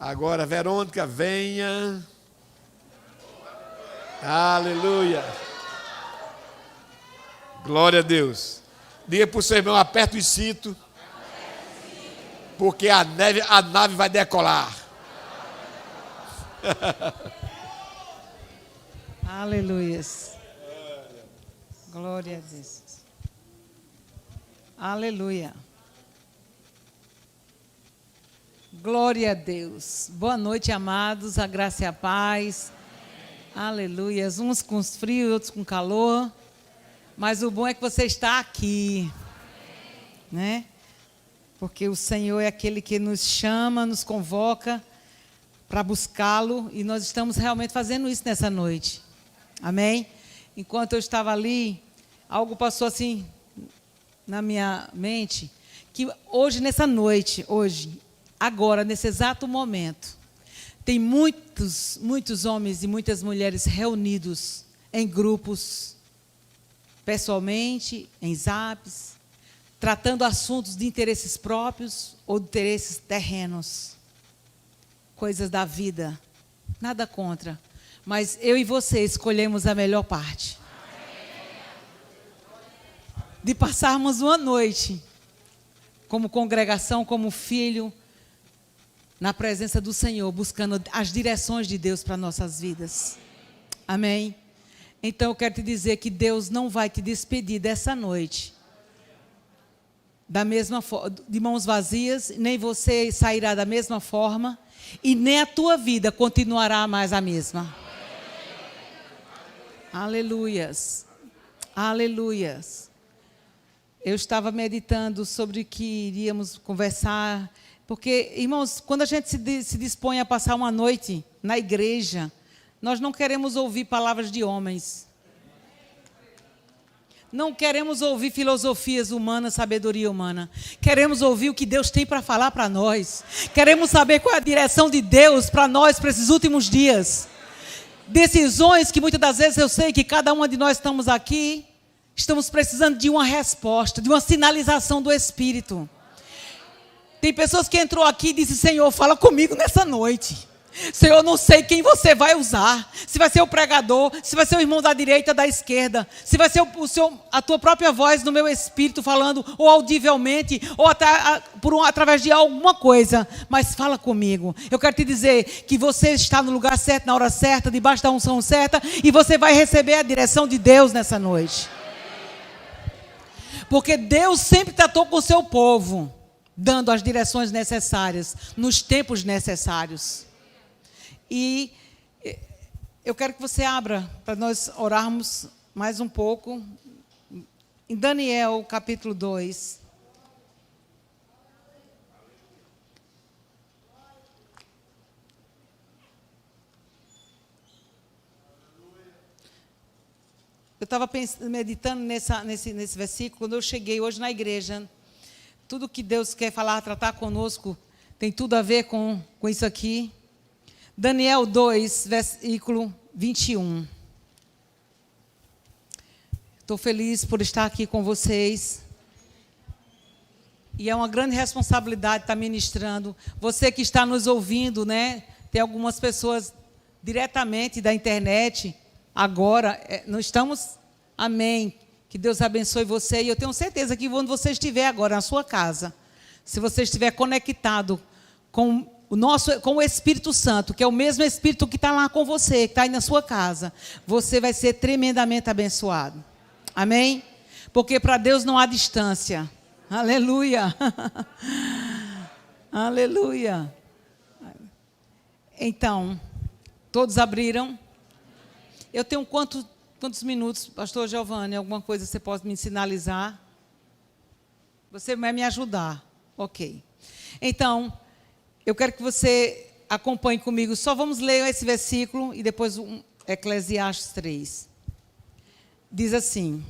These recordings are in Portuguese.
Agora, Verônica, venha. Aleluia. Glória a Deus. Diga para o seu irmão, aperta o cinto, porque a nave vai decolar. Aleluias. Glória a Deus. Aleluia. Glória a Deus. Boa noite, amados. A graça e a paz. Aleluias. Uns com frio, outros com calor. Mas o bom é que você está aqui, né? Porque o Senhor é aquele que nos chama, nos convoca para buscá-lo. E nós estamos realmente fazendo isso nessa noite. Amém? Enquanto eu estava ali, algo passou assim na minha mente, que hoje, nessa noite, agora, nesse exato momento, tem muitos homens e muitas mulheres reunidos em grupos, pessoalmente, em zaps, tratando assuntos de interesses próprios ou de interesses terrenos, coisas da vida, nada contra, mas eu e você escolhemos a melhor parte, de passarmos uma noite, como congregação, como filho, na presença do Senhor, buscando as direções de Deus para nossas vidas. Amém? Então, eu quero te dizer que Deus não vai te despedir dessa noite da mesma de mãos vazias, nem você sairá da mesma forma, e nem a tua vida continuará mais a mesma. Aleluias. Aleluias. Eu estava meditando sobre o que iríamos conversar, porque, irmãos, quando a gente se dispõe a passar uma noite na igreja, nós não queremos ouvir palavras de homens. Não queremos ouvir filosofias humanas, sabedoria humana. Queremos ouvir o que Deus tem para falar para nós. Queremos saber qual é a direção de Deus para nós, para esses últimos dias. Decisões que muitas das vezes eu sei que cada uma de nós estamos aqui, estamos precisando de uma resposta, de uma sinalização do Espírito. Tem pessoas que entrou aqui e disse: Senhor, fala comigo nessa noite. Senhor, eu não sei quem você vai usar. Se vai ser o pregador, se vai ser o irmão da direita, da esquerda, se vai ser a tua própria voz no meu espírito falando, ou audivelmente, ou até através de alguma coisa. Mas fala comigo. Eu quero te dizer que você está no lugar certo, na hora certa, debaixo da unção certa, e você vai receber a direção de Deus nessa noite. Porque Deus sempre tratou com o seu povo, dando as direções necessárias, nos tempos necessários. E eu quero que você abra, para nós orarmos mais um pouco, em Daniel, capítulo 2. Eu estava meditando nesse versículo, quando eu cheguei hoje na igreja. Tudo que Deus quer falar, tratar conosco, tem tudo a ver com isso aqui. Daniel 2, versículo 21. Estou feliz por estar aqui com vocês. E é uma grande responsabilidade estar ministrando. Você que está nos ouvindo, né? Tem algumas pessoas diretamente da internet. Agora, nós estamos... Amém. Que Deus abençoe você. E eu tenho certeza que onde você estiver agora, na sua casa, se você estiver conectado com o Espírito Santo, que é o mesmo Espírito que está lá com você, que está aí na sua casa, você vai ser tremendamente abençoado. Amém? Porque para Deus não há distância. Aleluia. Aleluia. Então, todos abriram? Eu tenho quantos minutos, pastor Giovanni? Alguma coisa você pode me sinalizar? Você vai me ajudar. Ok. Então, eu quero que você acompanhe comigo. Só vamos ler esse versículo e depois Eclesiastes 3. Diz assim: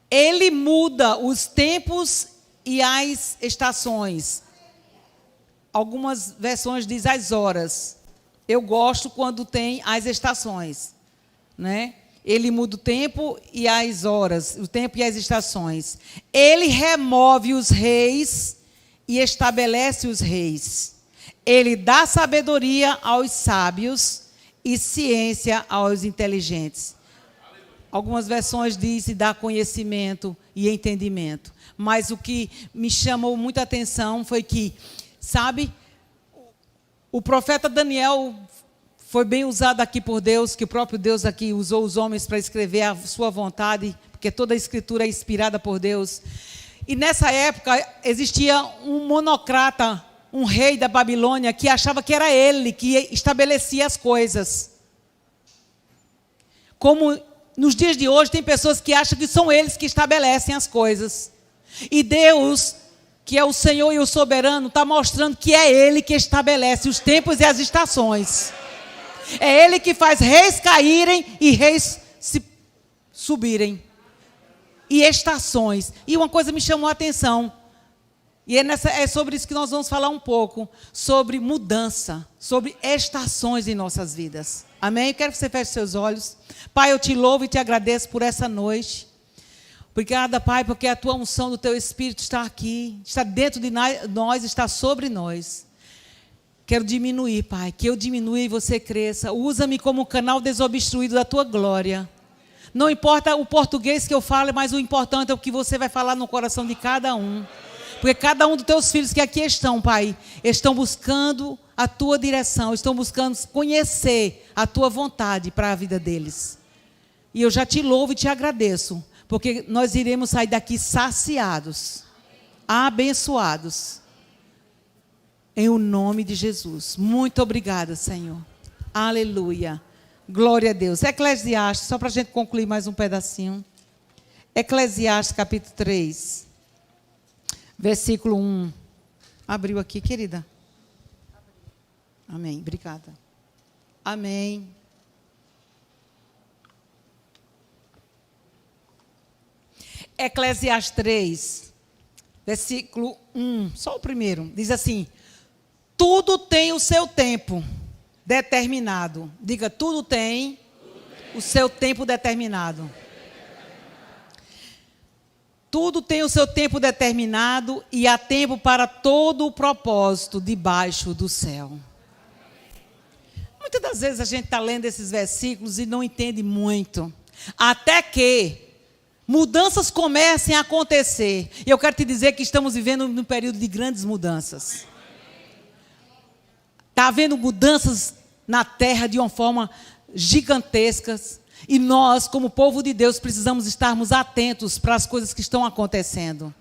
Ele muda os tempos e as estações. Algumas versões diz as horas. Eu gosto quando tem as estações, né? Ele muda o tempo e as horas, o tempo e as estações. Ele remove os reis e estabelece os reis. Ele dá sabedoria aos sábios e ciência aos inteligentes. Algumas versões dizem dá conhecimento e entendimento. Mas o que me chamou muita atenção foi que, sabe, o profeta Daniel foi bem usado aqui por Deus, que o próprio Deus aqui usou os homens para escrever a sua vontade, porque toda a escritura é inspirada por Deus. E nessa época existia um monocrata, um rei da Babilônia, que achava que era ele que estabelecia as coisas. Como nos dias de hoje tem pessoas que acham que são eles que estabelecem as coisas. E Deus, que é o Senhor e o soberano, está mostrando que é Ele que estabelece os tempos e as estações. É Ele que faz reis caírem e reis subirem. E estações. E uma coisa me chamou a atenção. E é sobre isso que nós vamos falar um pouco. Sobre mudança. Sobre estações em nossas vidas. Amém? Eu quero que você feche seus olhos. Pai, eu te louvo e te agradeço por essa noite. Obrigada, Pai, porque a tua unção do teu Espírito está aqui. Está dentro de nós, está sobre nós. Quero diminuir, Pai. Que eu diminua e você cresça. Usa-me como canal desobstruído da tua glória. Não importa o português que eu fale, mas o importante é o que você vai falar no coração de cada um. Porque cada um dos teus filhos que aqui estão, Pai, estão buscando a tua direção, estão buscando conhecer a tua vontade para a vida deles. E eu já te louvo e te agradeço, porque nós iremos sair daqui saciados, abençoados, em o nome de Jesus. Muito obrigada, Senhor. Aleluia. Glória a Deus. Eclesiastes, só para a gente concluir mais um pedacinho. Eclesiastes capítulo 3, versículo 1. Abriu aqui, querida? Amém. Obrigada. Amém. Eclesiastes 3, versículo 1. Só o primeiro. Diz assim: tudo tem o seu tempo determinado. Diga, tudo tem o seu tempo determinado. Tudo tem o seu tempo determinado e há tempo para todo o propósito debaixo do céu. Muitas das vezes a gente está lendo esses versículos e não entende muito. Até que mudanças comecem a acontecer. E eu quero te dizer que estamos vivendo num período de grandes mudanças. Está havendo mudanças na terra de uma forma gigantesca. E nós, como povo de Deus, precisamos estarmos atentos para as coisas que estão acontecendo.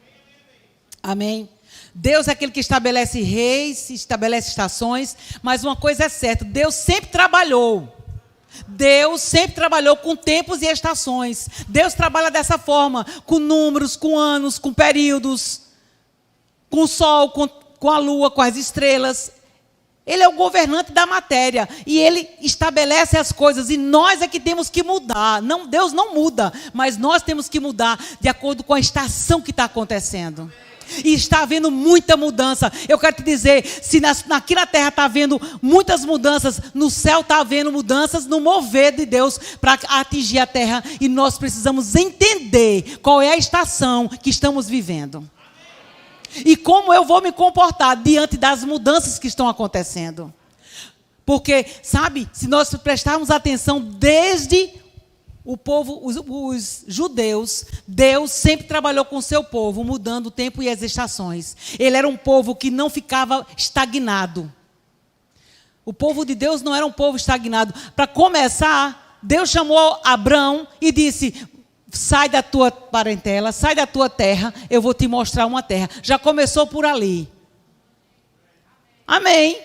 Amém? Deus é aquele que estabelece reis, estabelece estações. Mas uma coisa é certa, Deus sempre trabalhou. Deus sempre trabalhou com tempos e estações. Deus trabalha dessa forma, com números, com anos, com períodos, com o sol, com a lua, com as estrelas. Ele é o governante da matéria e Ele estabelece as coisas e nós é que temos que mudar. Não, Deus não muda, mas nós temos que mudar de acordo com a estação que está acontecendo. E está havendo muita mudança. Eu quero te dizer, se aqui na terra está havendo muitas mudanças, no céu está havendo mudanças no mover de Deus para atingir a terra. E nós precisamos entender qual é a estação que estamos vivendo. E como eu vou me comportar diante das mudanças que estão acontecendo. Porque, sabe, se nós prestarmos atenção desde o povo, os judeus, Deus sempre trabalhou com o seu povo, mudando o tempo e as estações. Ele era um povo que não ficava estagnado. O povo de Deus não era um povo estagnado. Para começar, Deus chamou Abrão e disse: sai da tua parentela, sai da tua terra, eu vou te mostrar uma terra. Já começou por ali. Amém.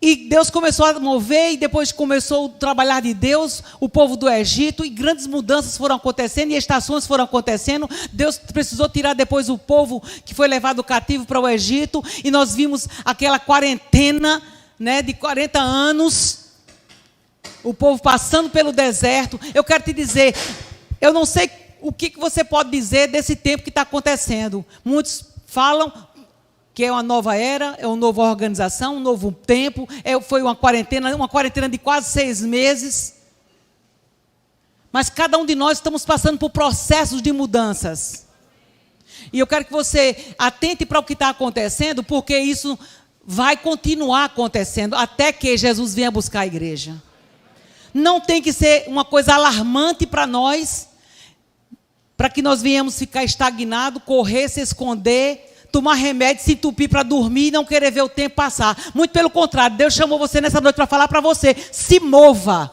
E Deus começou a mover, e depois começou o trabalhar de Deus, o povo do Egito, e grandes mudanças foram acontecendo, e estações foram acontecendo. Deus precisou tirar depois o povo que foi levado cativo para o Egito, e nós vimos aquela quarentena, né, de 40 anos, o povo passando pelo deserto. Eu quero te dizer, eu não sei o que você pode dizer desse tempo que está acontecendo. Muitos falam que é uma nova era, é uma nova organização, um novo tempo. Foi uma quarentena de quase 6 meses. Mas cada um de nós estamos passando por processos de mudanças. E eu quero que você atente para o que está acontecendo, porque isso vai continuar acontecendo até que Jesus venha buscar a igreja. Não tem que ser uma coisa alarmante para nós, para que nós venhamos ficar estagnados, correr, se esconder, tomar remédio, se entupir para dormir e não querer ver o tempo passar. Muito pelo contrário, Deus chamou você nessa noite para falar para você: se mova.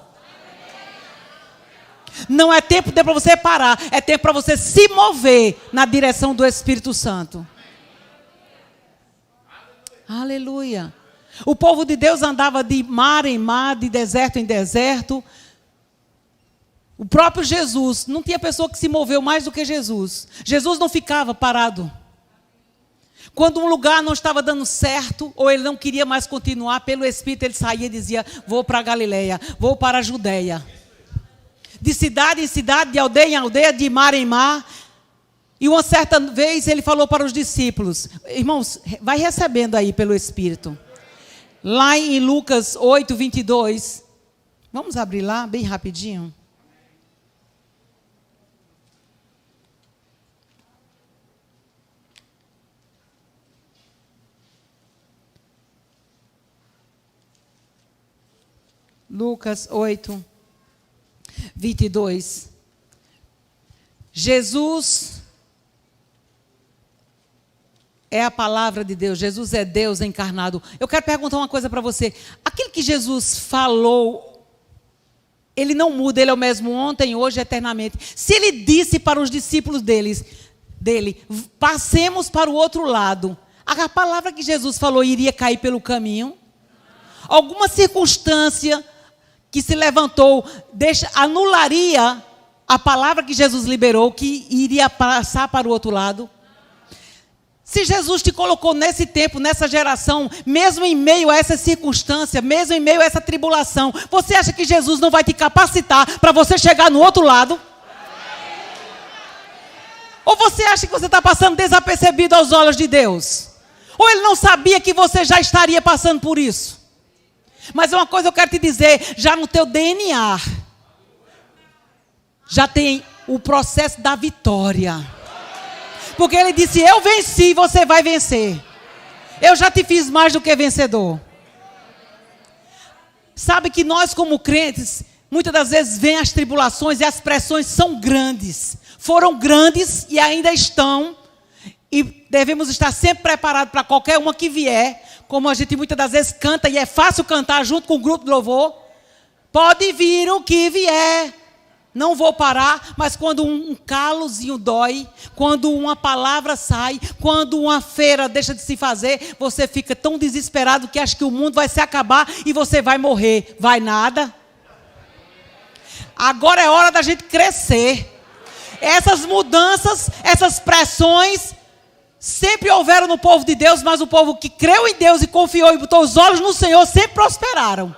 Não é tempo para você parar, é tempo para você se mover na direção do Espírito Santo. Aleluia. O povo de Deus andava de mar em mar, de deserto em deserto. O próprio Jesus, não tinha pessoa que se moveu mais do que Jesus. Jesus não ficava parado. Quando um lugar não estava dando certo, ou ele não queria mais continuar, pelo Espírito ele saía e dizia: vou para a Galileia, vou para a Judeia. De cidade em cidade, de aldeia em aldeia, de mar em mar. E uma certa vez ele falou para os discípulos: irmãos, vai recebendo aí pelo Espírito. Lá em Lucas 8, 22. Vamos abrir lá, bem rapidinho. Lucas 8, 22. Jesus é a palavra de Deus. Jesus é Deus encarnado. Eu quero perguntar uma coisa para você. Aquilo que Jesus falou, ele não muda, ele é o mesmo ontem, hoje, eternamente. Se ele disse para os discípulos dele, passemos para o outro lado, a palavra que Jesus falou iria cair pelo caminho? Alguma circunstância que se levantou anularia a palavra que Jesus liberou, que iria passar para o outro lado? Se Jesus te colocou nesse tempo, nessa geração, mesmo em meio a essa circunstância, mesmo em meio a essa tribulação, você acha que Jesus não vai te capacitar para você chegar no outro lado? Ou você acha que você está passando desapercebido aos olhos de Deus? Ou ele não sabia que você já estaria passando por isso? Mas uma coisa eu quero te dizer, já no teu DNA, já tem o processo da vitória. Porque ele disse: eu venci, você vai vencer. Eu já te fiz mais do que vencedor. Sabe que nós como crentes, muitas das vezes vêm as tribulações e as pressões são grandes. Foram grandes e ainda estão. E devemos estar sempre preparados para qualquer uma que vier. Como a gente muitas das vezes canta, e é fácil cantar junto com o grupo de louvor. Pode vir o que vier. Não vou parar, mas quando um calozinho dói, quando uma palavra sai, quando uma feira deixa de se fazer, você fica tão desesperado que acha que o mundo vai se acabar e você vai morrer. Vai nada. Agora é hora da gente crescer. Essas mudanças, essas pressões, sempre houveram no povo de Deus, mas o povo que creu em Deus e confiou e botou os olhos no Senhor, sempre prosperaram.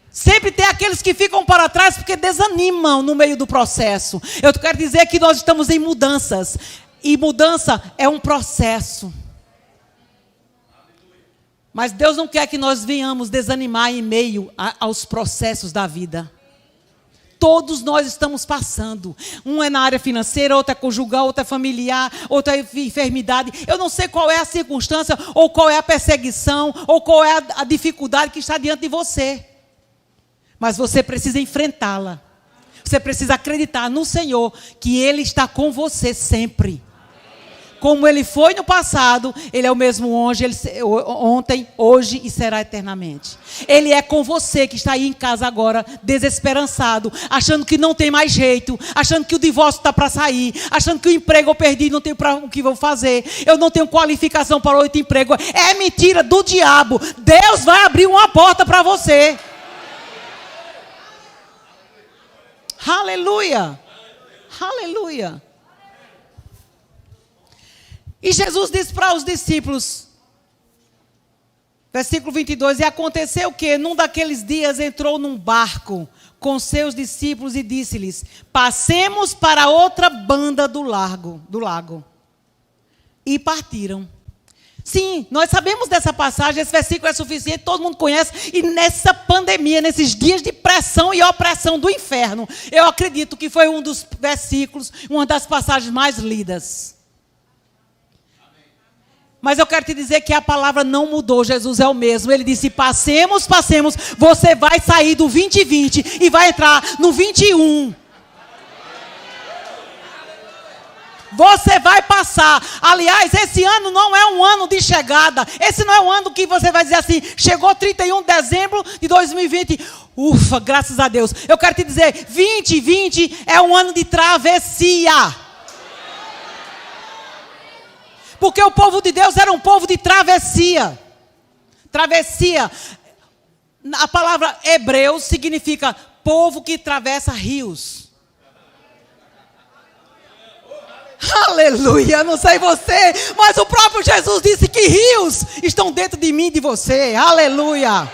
Sempre tem aqueles que ficam para trás porque desanimam no meio do processo. Eu quero dizer que nós estamos em mudanças. E mudança é um processo. Mas Deus não quer que nós venhamos desanimar em meio aos processos da vida. Todos nós estamos passando. Um é na área financeira, outro é conjugal, outro é familiar, outro é enfermidade. Eu não sei qual é a circunstância, ou qual é a perseguição, ou qual é a dificuldade que está diante de você. Mas você precisa enfrentá-la. Você precisa acreditar no Senhor, que Ele está com você sempre. Como Ele foi no passado, Ele é o mesmo ontem, hoje e será eternamente. Ele é com você que está aí em casa agora, desesperançado, achando que não tem mais jeito, achando que o divórcio está para sair, achando que o emprego eu perdi, não tenho o que vou fazer, eu não tenho qualificação para outro emprego. É mentira do diabo. Deus vai abrir uma porta para você. Aleluia! Aleluia! E Jesus disse para os discípulos, versículo 22, e aconteceu que num daqueles dias entrou num barco com seus discípulos e disse-lhes: passemos para outra banda do lago. E partiram. Sim, nós sabemos dessa passagem, esse versículo é suficiente, todo mundo conhece. E nessa pandemia, nesses dias de pressão e opressão do inferno, eu acredito que foi um dos versículos, uma das passagens mais lidas. Mas eu quero te dizer que a palavra não mudou, Jesus é o mesmo. Ele disse, passemos, passemos, você vai sair do 2020 e vai entrar no 21. Você vai passar. Aliás, esse ano não é um ano de chegada. Esse não é um ano que você vai dizer assim, chegou 31 de dezembro de 2020. Ufa, graças a Deus. Eu quero te dizer, 2020 é um ano de travessia. Porque o povo de Deus era um povo de travessia. Travessia. A palavra hebreu significa povo que atravessa rios. Aleluia, não sei você, mas o próprio Jesus disse que rios estão dentro de mim e de você. Aleluia.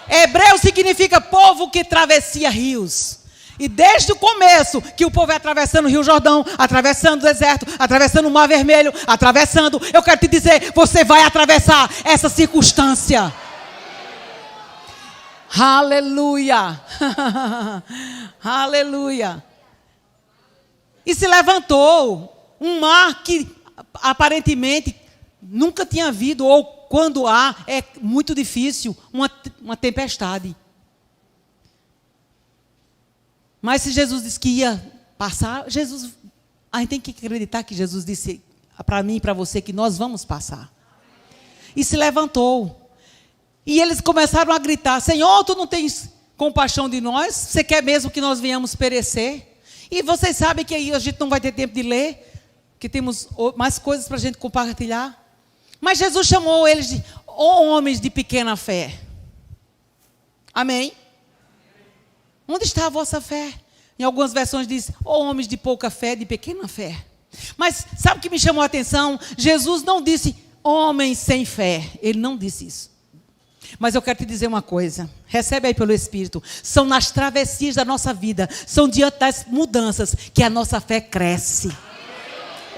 Hebreu significa povo que travessia rios. E desde o começo que o povo é atravessando o Rio Jordão, atravessando o deserto, atravessando o Mar Vermelho, atravessando, eu quero te dizer, você vai atravessar essa circunstância. Aleluia. Aleluia. E se levantou um mar que aparentemente nunca tinha havido, ou quando há, é muito difícil, uma tempestade. Mas se Jesus disse que ia passar, a gente tem que acreditar que Jesus disse para mim e para você que nós vamos passar. E se levantou. E eles começaram a gritar, Senhor, tu não tens compaixão de nós? Você quer mesmo que nós venhamos perecer? E vocês sabem que aí a gente não vai ter tempo de ler, que temos mais coisas para a gente compartilhar. Mas Jesus chamou eles de homens de pequena fé. Amém? Onde está a vossa fé? Em algumas versões diz, homens de pouca fé, de pequena fé. Mas sabe o que me chamou a atenção? Jesus não disse, homens sem fé. Ele não disse isso. Mas eu quero te dizer uma coisa, recebe aí pelo Espírito, são nas travessias da nossa vida, são diante das mudanças que a nossa fé cresce.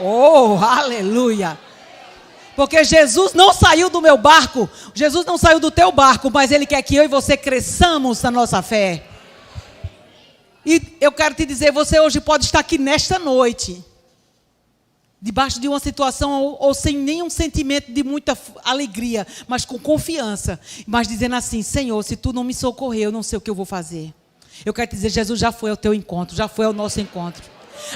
Oh, aleluia! Porque Jesus não saiu do meu barco, Jesus não saiu do teu barco, mas Ele quer que eu e você cresçamos na nossa fé. E eu quero te dizer, você hoje pode estar aqui nesta noite, debaixo de uma situação ou sem nenhum sentimento de muita alegria, mas com confiança, mas dizendo assim, Senhor, se tu não me socorrer, eu não sei o que eu vou fazer. Eu quero te dizer, Jesus já foi ao teu encontro, já foi ao nosso encontro.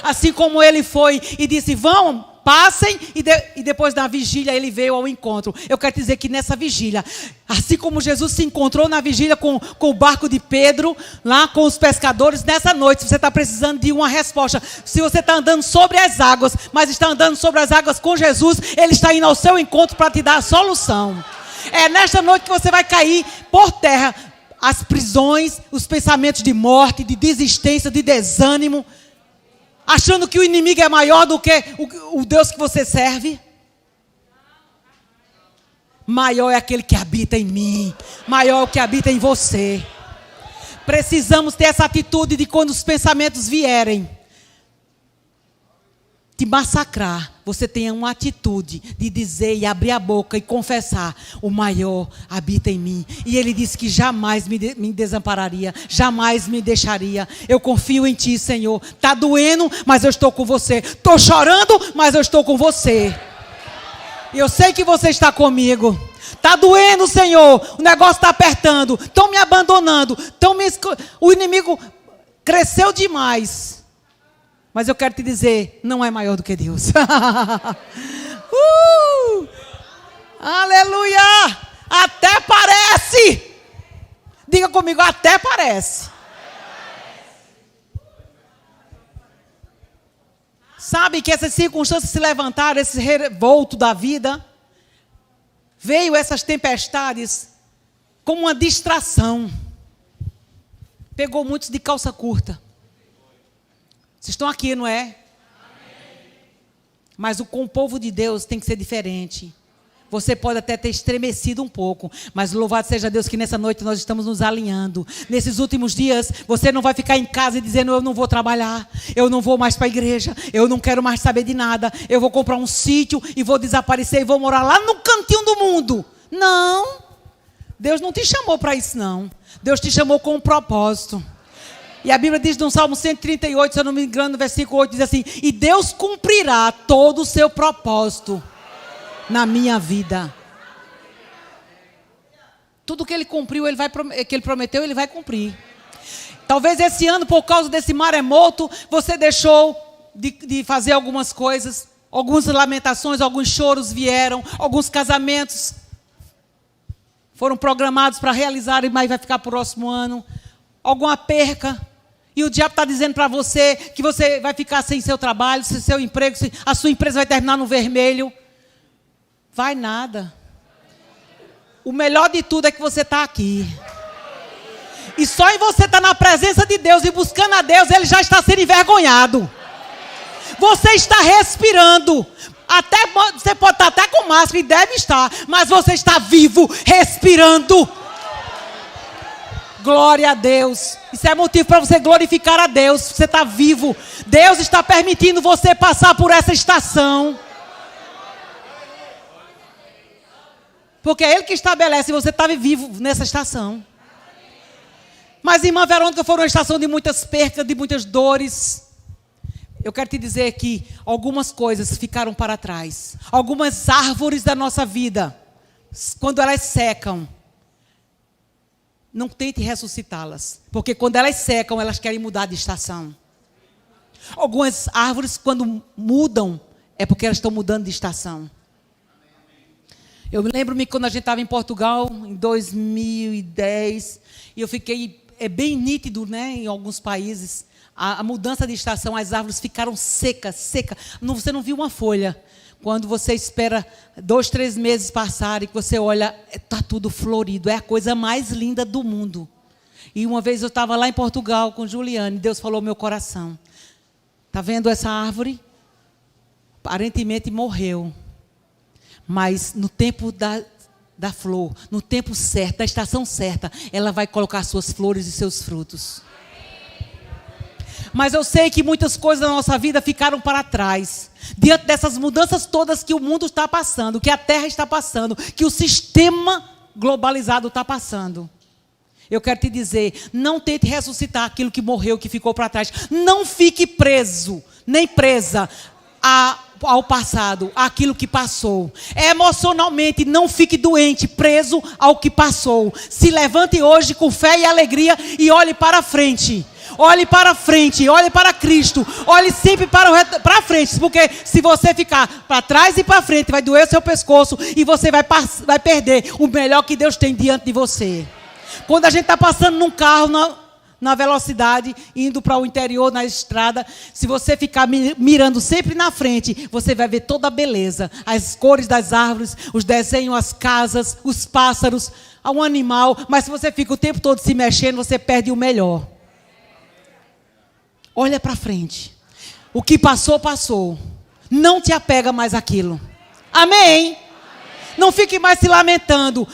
Assim como Ele foi e disse, vão, passem, e depois da vigília Ele veio ao encontro. Eu quero te dizer que nessa vigília, assim como Jesus se encontrou na vigília com o barco de Pedro, lá com os pescadores, nessa noite, se você está precisando de uma resposta, se você está andando sobre as águas, mas está andando sobre as águas com Jesus, Ele está indo ao seu encontro para te dar a solução. É nesta noite que você vai cair por terra as prisões, os pensamentos de morte, de desistência, de desânimo, achando que o inimigo é maior do que o Deus que você serve. Maior é aquele que habita em mim, maior é o que habita em você. Precisamos ter essa atitude de quando os pensamentos vierem te massacrar, você tenha uma atitude de dizer e abrir a boca e confessar, o maior habita em mim. E Ele disse que jamais me desampararia, jamais me deixaria. Eu confio em Ti, Senhor. Está doendo, mas eu estou com você. Estou chorando, mas eu estou com você. E eu sei que você está comigo. Está doendo, Senhor. O negócio está apertando. Estão me abandonando. O inimigo cresceu demais. Mas eu quero te dizer, não é maior do que Deus. Aleluia! Até parece. Diga comigo, até parece. Sabe que essas circunstâncias se levantaram, esse revolto da vida, veio essas tempestades como uma distração. Pegou muitos de calça curta. Vocês estão aqui, não é? Amém. Mas com o povo de Deus tem que ser diferente. Você pode até ter estremecido um pouco, mas louvado seja Deus que nessa noite nós estamos nos alinhando. Nesses últimos dias, você não vai ficar em casa e dizendo, eu não vou trabalhar, eu não vou mais para a igreja, eu não quero mais saber de nada, eu vou comprar um sítio e vou desaparecer e vou morar lá no cantinho do mundo. Não, Deus não te chamou para isso não. Deus te chamou com um propósito. E a Bíblia diz no Salmo 138, se eu não me engano, no versículo 8, diz assim, e Deus cumprirá todo o seu propósito. na minha vida. Tudo que ele cumpriu, que ele prometeu, ele vai cumprir. Talvez esse ano, por causa desse maremoto, você deixou de fazer algumas coisas, algumas lamentações, alguns choros vieram, alguns casamentos foram programados para realizar, mas vai ficar para o próximo ano. Alguma perca. E o diabo está dizendo para você que você vai ficar sem seu trabalho, sem seu emprego, a sua empresa vai terminar no vermelho. Vai nada. O melhor de tudo é que você está aqui. E só em você estar na presença de Deus e buscando a Deus, Ele já está sendo envergonhado. Você está respirando. Você pode estar até com máscara e deve estar, mas você está vivo, respirando. Glória a Deus. Isso é motivo para você glorificar a Deus. Você está vivo. Deus está permitindo você passar por essa estação. Porque é Ele que estabelece e você está vivo nessa estação. Mas, irmã Verônica, foi uma estação de muitas percas, de muitas dores. Eu quero te dizer que algumas coisas ficaram para trás. Algumas árvores da nossa vida, quando elas secam, não tente ressuscitá-las. Porque quando elas secam, elas querem mudar de estação. Algumas árvores, quando mudam, é porque elas estão mudando de estação. Eu me lembro-me quando a gente estava em Portugal, em 2010, e eu fiquei, é bem nítido, né, em alguns países, a mudança de estação, as árvores ficaram secas. Você não viu uma folha. Quando você espera 2, 3 meses passarem, que você olha, está tudo florido, é a coisa mais linda do mundo. E uma vez eu estava lá em Portugal com Juliane, Deus falou ao meu coração, está vendo essa árvore? Aparentemente morreu. Mas no tempo da flor, no tempo certo, da estação certa, ela vai colocar suas flores e seus frutos. Mas eu sei que muitas coisas da nossa vida ficaram para trás. Diante dessas mudanças todas que o mundo está passando, que a terra está passando, que o sistema globalizado está passando. Eu quero te dizer, não tente ressuscitar aquilo que morreu, que ficou para trás. Não fique preso, nem presa ao passado, àquilo que passou. Emocionalmente, não fique doente, preso ao que passou. Se levante hoje com fé e alegria e olhe para frente. Olhe para frente, olhe para Cristo. Olhe sempre para frente, porque se você ficar para trás e para frente, vai doer o seu pescoço e você vai perder o melhor que Deus tem diante de você. Quando a gente está passando num carro na velocidade, indo para o interior, na estrada, se você ficar mirando sempre na frente, você vai ver toda a beleza, as cores das árvores, os desenhos, as casas, os pássaros, um animal, mas se você fica o tempo todo se mexendo, você perde o melhor. Olha para frente. O que passou, passou. Não te apega mais àquilo. Amém? Não fique mais se lamentando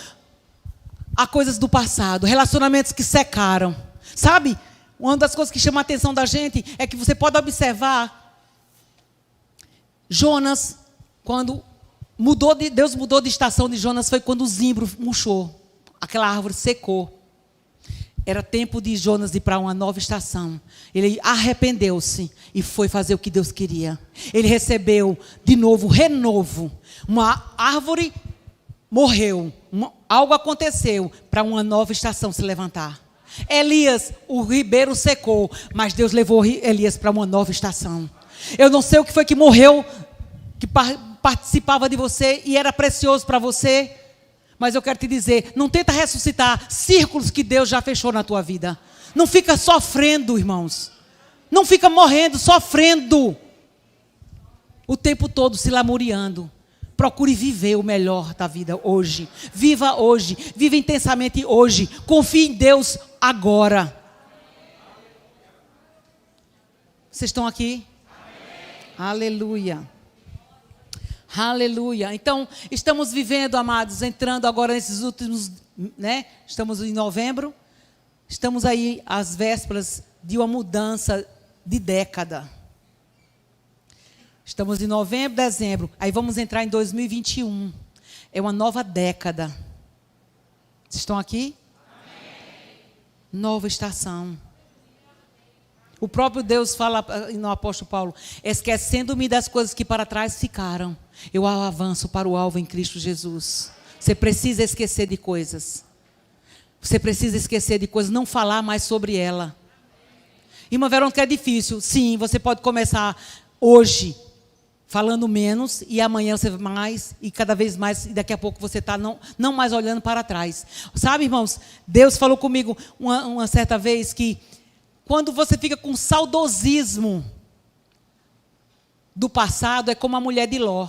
a coisas do passado, relacionamentos que secaram. Sabe? Uma das coisas que chama a atenção da gente é que você pode observar Jonas, quando Deus mudou de estação de Jonas, foi quando o zimbro murchou. Aquela árvore secou. Era tempo de Jonas ir para uma nova estação. Ele arrependeu-se e foi fazer o que Deus queria. Ele recebeu de novo, renovo. Uma árvore morreu. Algo aconteceu para uma nova estação se levantar. Elias, o ribeiro secou, mas Deus levou Elias para uma nova estação. Eu não sei o que foi que morreu, que participava de você e era precioso para você. Mas eu quero te dizer, não tenta ressuscitar círculos que Deus já fechou na tua vida. Não fica sofrendo, irmãos. Não fica morrendo, sofrendo. O tempo todo se lamuriando. Procure viver o melhor da vida hoje. Viva hoje. Viva intensamente hoje. Confie em Deus agora. Vocês estão aqui? Amém. Aleluia. Aleluia. Então, estamos vivendo, amados, entrando agora nesses últimos, né? Estamos em novembro. Estamos aí às vésperas de uma mudança de década. Estamos em novembro, dezembro. Aí vamos entrar em 2021. É uma nova década. Vocês estão aqui? Amém. Nova estação. O próprio Deus fala no apóstolo Paulo: esquecendo-me das coisas que para trás ficaram, eu avanço para o alvo em Cristo Jesus. Você precisa esquecer de coisas. Você precisa esquecer de coisas, não falar mais sobre ela. Irmã Verônica, é difícil. Sim, você pode começar hoje falando menos, e amanhã você mais, e cada vez mais, e daqui a pouco você está não mais olhando para trás. Sabe, irmãos, Deus falou comigo uma certa vez que quando você fica com saudosismo do passado, é como a mulher de Ló.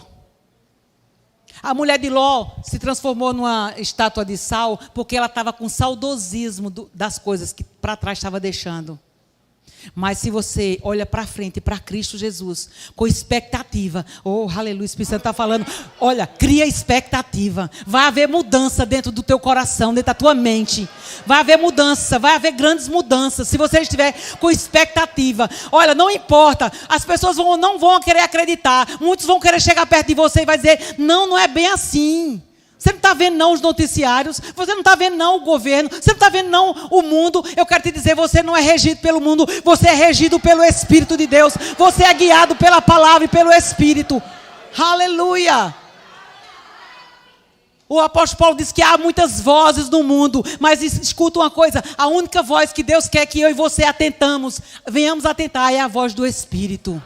A mulher de Ló se transformou numa estátua de sal porque ela estava com saudosismo das coisas que para trás estava deixando. Mas se você olha para frente, para Cristo Jesus, com expectativa, oh, aleluia, o Espírito Santo está falando, olha, cria expectativa, vai haver mudança dentro do teu coração, dentro da tua mente, vai haver mudança, vai haver grandes mudanças, se você estiver com expectativa. Olha, não importa, as pessoas não vão querer acreditar, muitos vão querer chegar perto de você e vai dizer, não é bem assim. Você não está vendo não os noticiários, você não está vendo não o governo, você não está vendo não o mundo. Eu quero te dizer, você não é regido pelo mundo, você é regido pelo Espírito de Deus. Você é guiado pela palavra e pelo Espírito. Aleluia! O apóstolo Paulo diz que há muitas vozes no mundo, mas escuta uma coisa, a única voz que Deus quer que eu e você venhamos atentar é a voz do Espírito.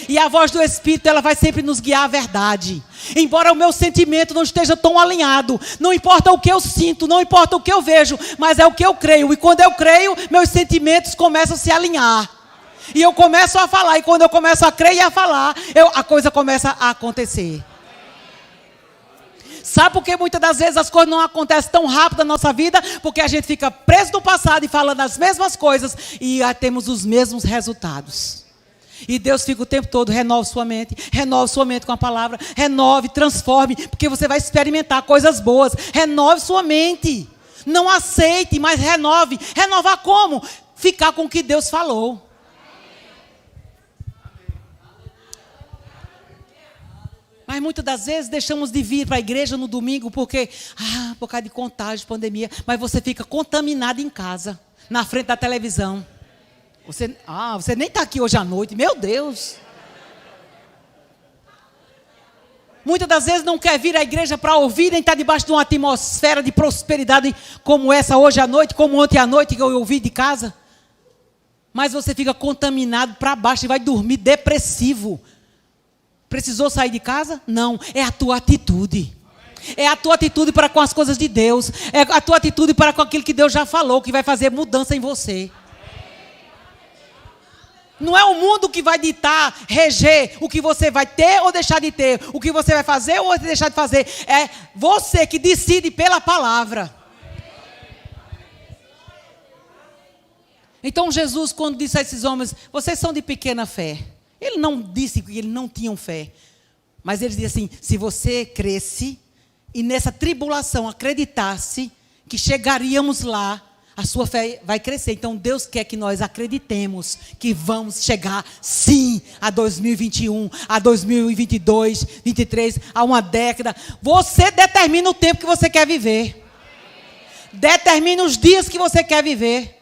E a voz do Espírito, ela vai sempre nos guiar à verdade. Embora o meu sentimento não esteja tão alinhado, não importa o que eu sinto, não importa o que eu vejo, mas é o que eu creio. E quando eu creio, meus sentimentos começam a se alinhar. E eu começo a falar, e quando eu começo a crer e a falar, a coisa começa a acontecer. Sabe por que muitas das vezes as coisas não acontecem tão rápido na nossa vida? Porque a gente fica preso no passado e falando as mesmas coisas e temos os mesmos resultados. E Deus fica o tempo todo, renove sua mente com a palavra, renove, transforme, porque você vai experimentar coisas boas. Renove sua mente, não aceite, mas renove. Renovar como? Ficar com o que Deus falou. Mas muitas das vezes deixamos de vir para a igreja no domingo porque, por causa de contágio, pandemia, mas você fica contaminado em casa, na frente da televisão. Você nem está aqui hoje à noite, meu Deus. Muitas das vezes não quer vir à igreja para ouvir, nem estar debaixo de uma atmosfera de prosperidade como essa hoje à noite, como ontem à noite que eu ouvi de casa. Mas você fica contaminado para baixo e vai dormir depressivo. Precisou sair de casa? Não, é a tua atitude. É a tua atitude para com as coisas de Deus. É a tua atitude para com aquilo que Deus já falou, que vai fazer mudança em você. Não é o mundo que vai ditar, reger o que você vai ter ou deixar de ter, o que você vai fazer ou deixar de fazer. É você que decide pela palavra. Então Jesus, quando disse a esses homens, vocês são de pequena fé. Ele não disse que eles não tinham fé. Mas ele disse assim, se você cresce e nessa tribulação acreditasse que chegaríamos lá, a sua fé vai crescer. Então Deus quer que nós acreditemos que vamos chegar sim a 2021, a 2022, 2023, a uma década. Você determina o tempo que você quer viver. Determina os dias que você quer viver.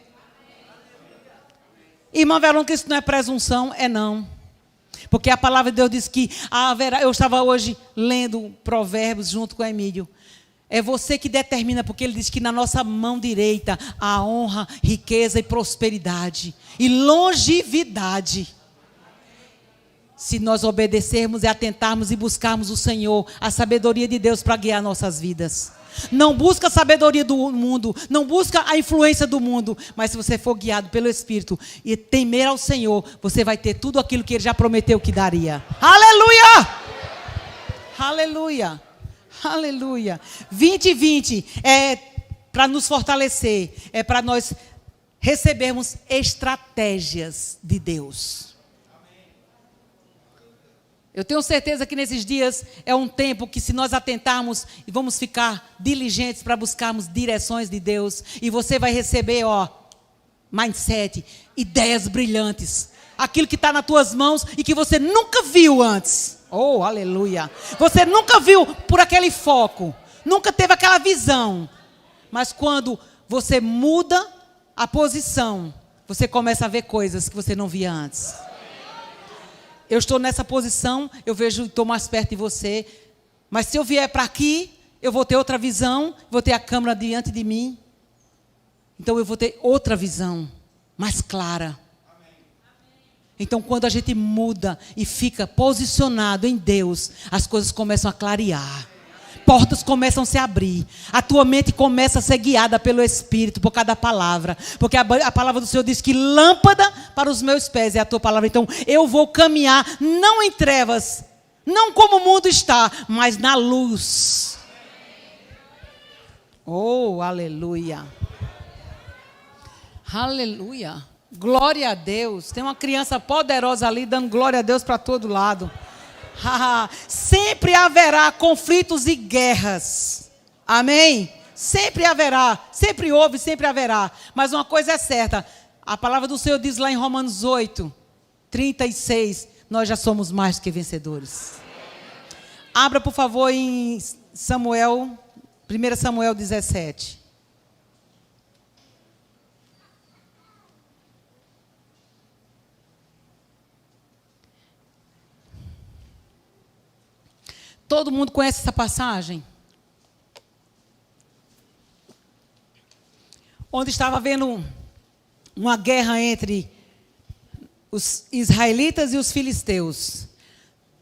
Irmã Verônica, isso não é presunção, é não. Porque a palavra de Deus diz que eu estava hoje lendo Provérbios junto com o Emílio. É você que determina, porque ele diz que na nossa mão direita há honra, riqueza e prosperidade. E longevidade. Se nós obedecermos e atentarmos e buscarmos o Senhor, a sabedoria de Deus para guiar nossas vidas. Não busca a sabedoria do mundo, não busca a influência do mundo, mas se você for guiado pelo Espírito e temer ao Senhor, você vai ter tudo aquilo que Ele já prometeu que daria. Aleluia! Aleluia! Aleluia. 2020 é para nos fortalecer, é para nós recebermos estratégias de Deus. Eu tenho certeza que nesses dias é um tempo que se nós atentarmos e vamos ficar diligentes para buscarmos direções de Deus, e você vai receber, mindset, ideias brilhantes, aquilo que está nas tuas mãos e que você nunca viu antes. Oh, aleluia. Você nunca viu por aquele foco, nunca teve aquela visão, mas quando você muda a posição, você começa a ver coisas que você não via antes. Eu estou nessa posição, eu vejo, estou mais perto de você. Mas se eu vier para aqui, eu vou ter outra visão, vou ter a câmera diante de mim. Então eu vou ter outra visão, mais clara. Então quando a gente muda e fica posicionado em Deus, as coisas começam a clarear. Portas começam a se abrir. A tua mente começa a ser guiada pelo Espírito, por cada palavra. Porque a palavra do Senhor diz que lâmpada para os meus pés é a tua palavra. Então eu vou caminhar não em trevas, não como o mundo está, mas na luz. Oh, aleluia. Aleluia. Glória a Deus. Tem uma criança poderosa ali dando glória a Deus para todo lado. Sempre haverá conflitos e guerras. Amém? Sempre haverá. Sempre houve, sempre haverá. Mas uma coisa é certa. A palavra do Senhor diz lá em Romanos 8, 36. Nós já somos mais que vencedores. Abra, por favor, em Samuel, 1 Samuel 17. Todo mundo conhece essa passagem? Onde estava havendo uma guerra entre os israelitas e os filisteus.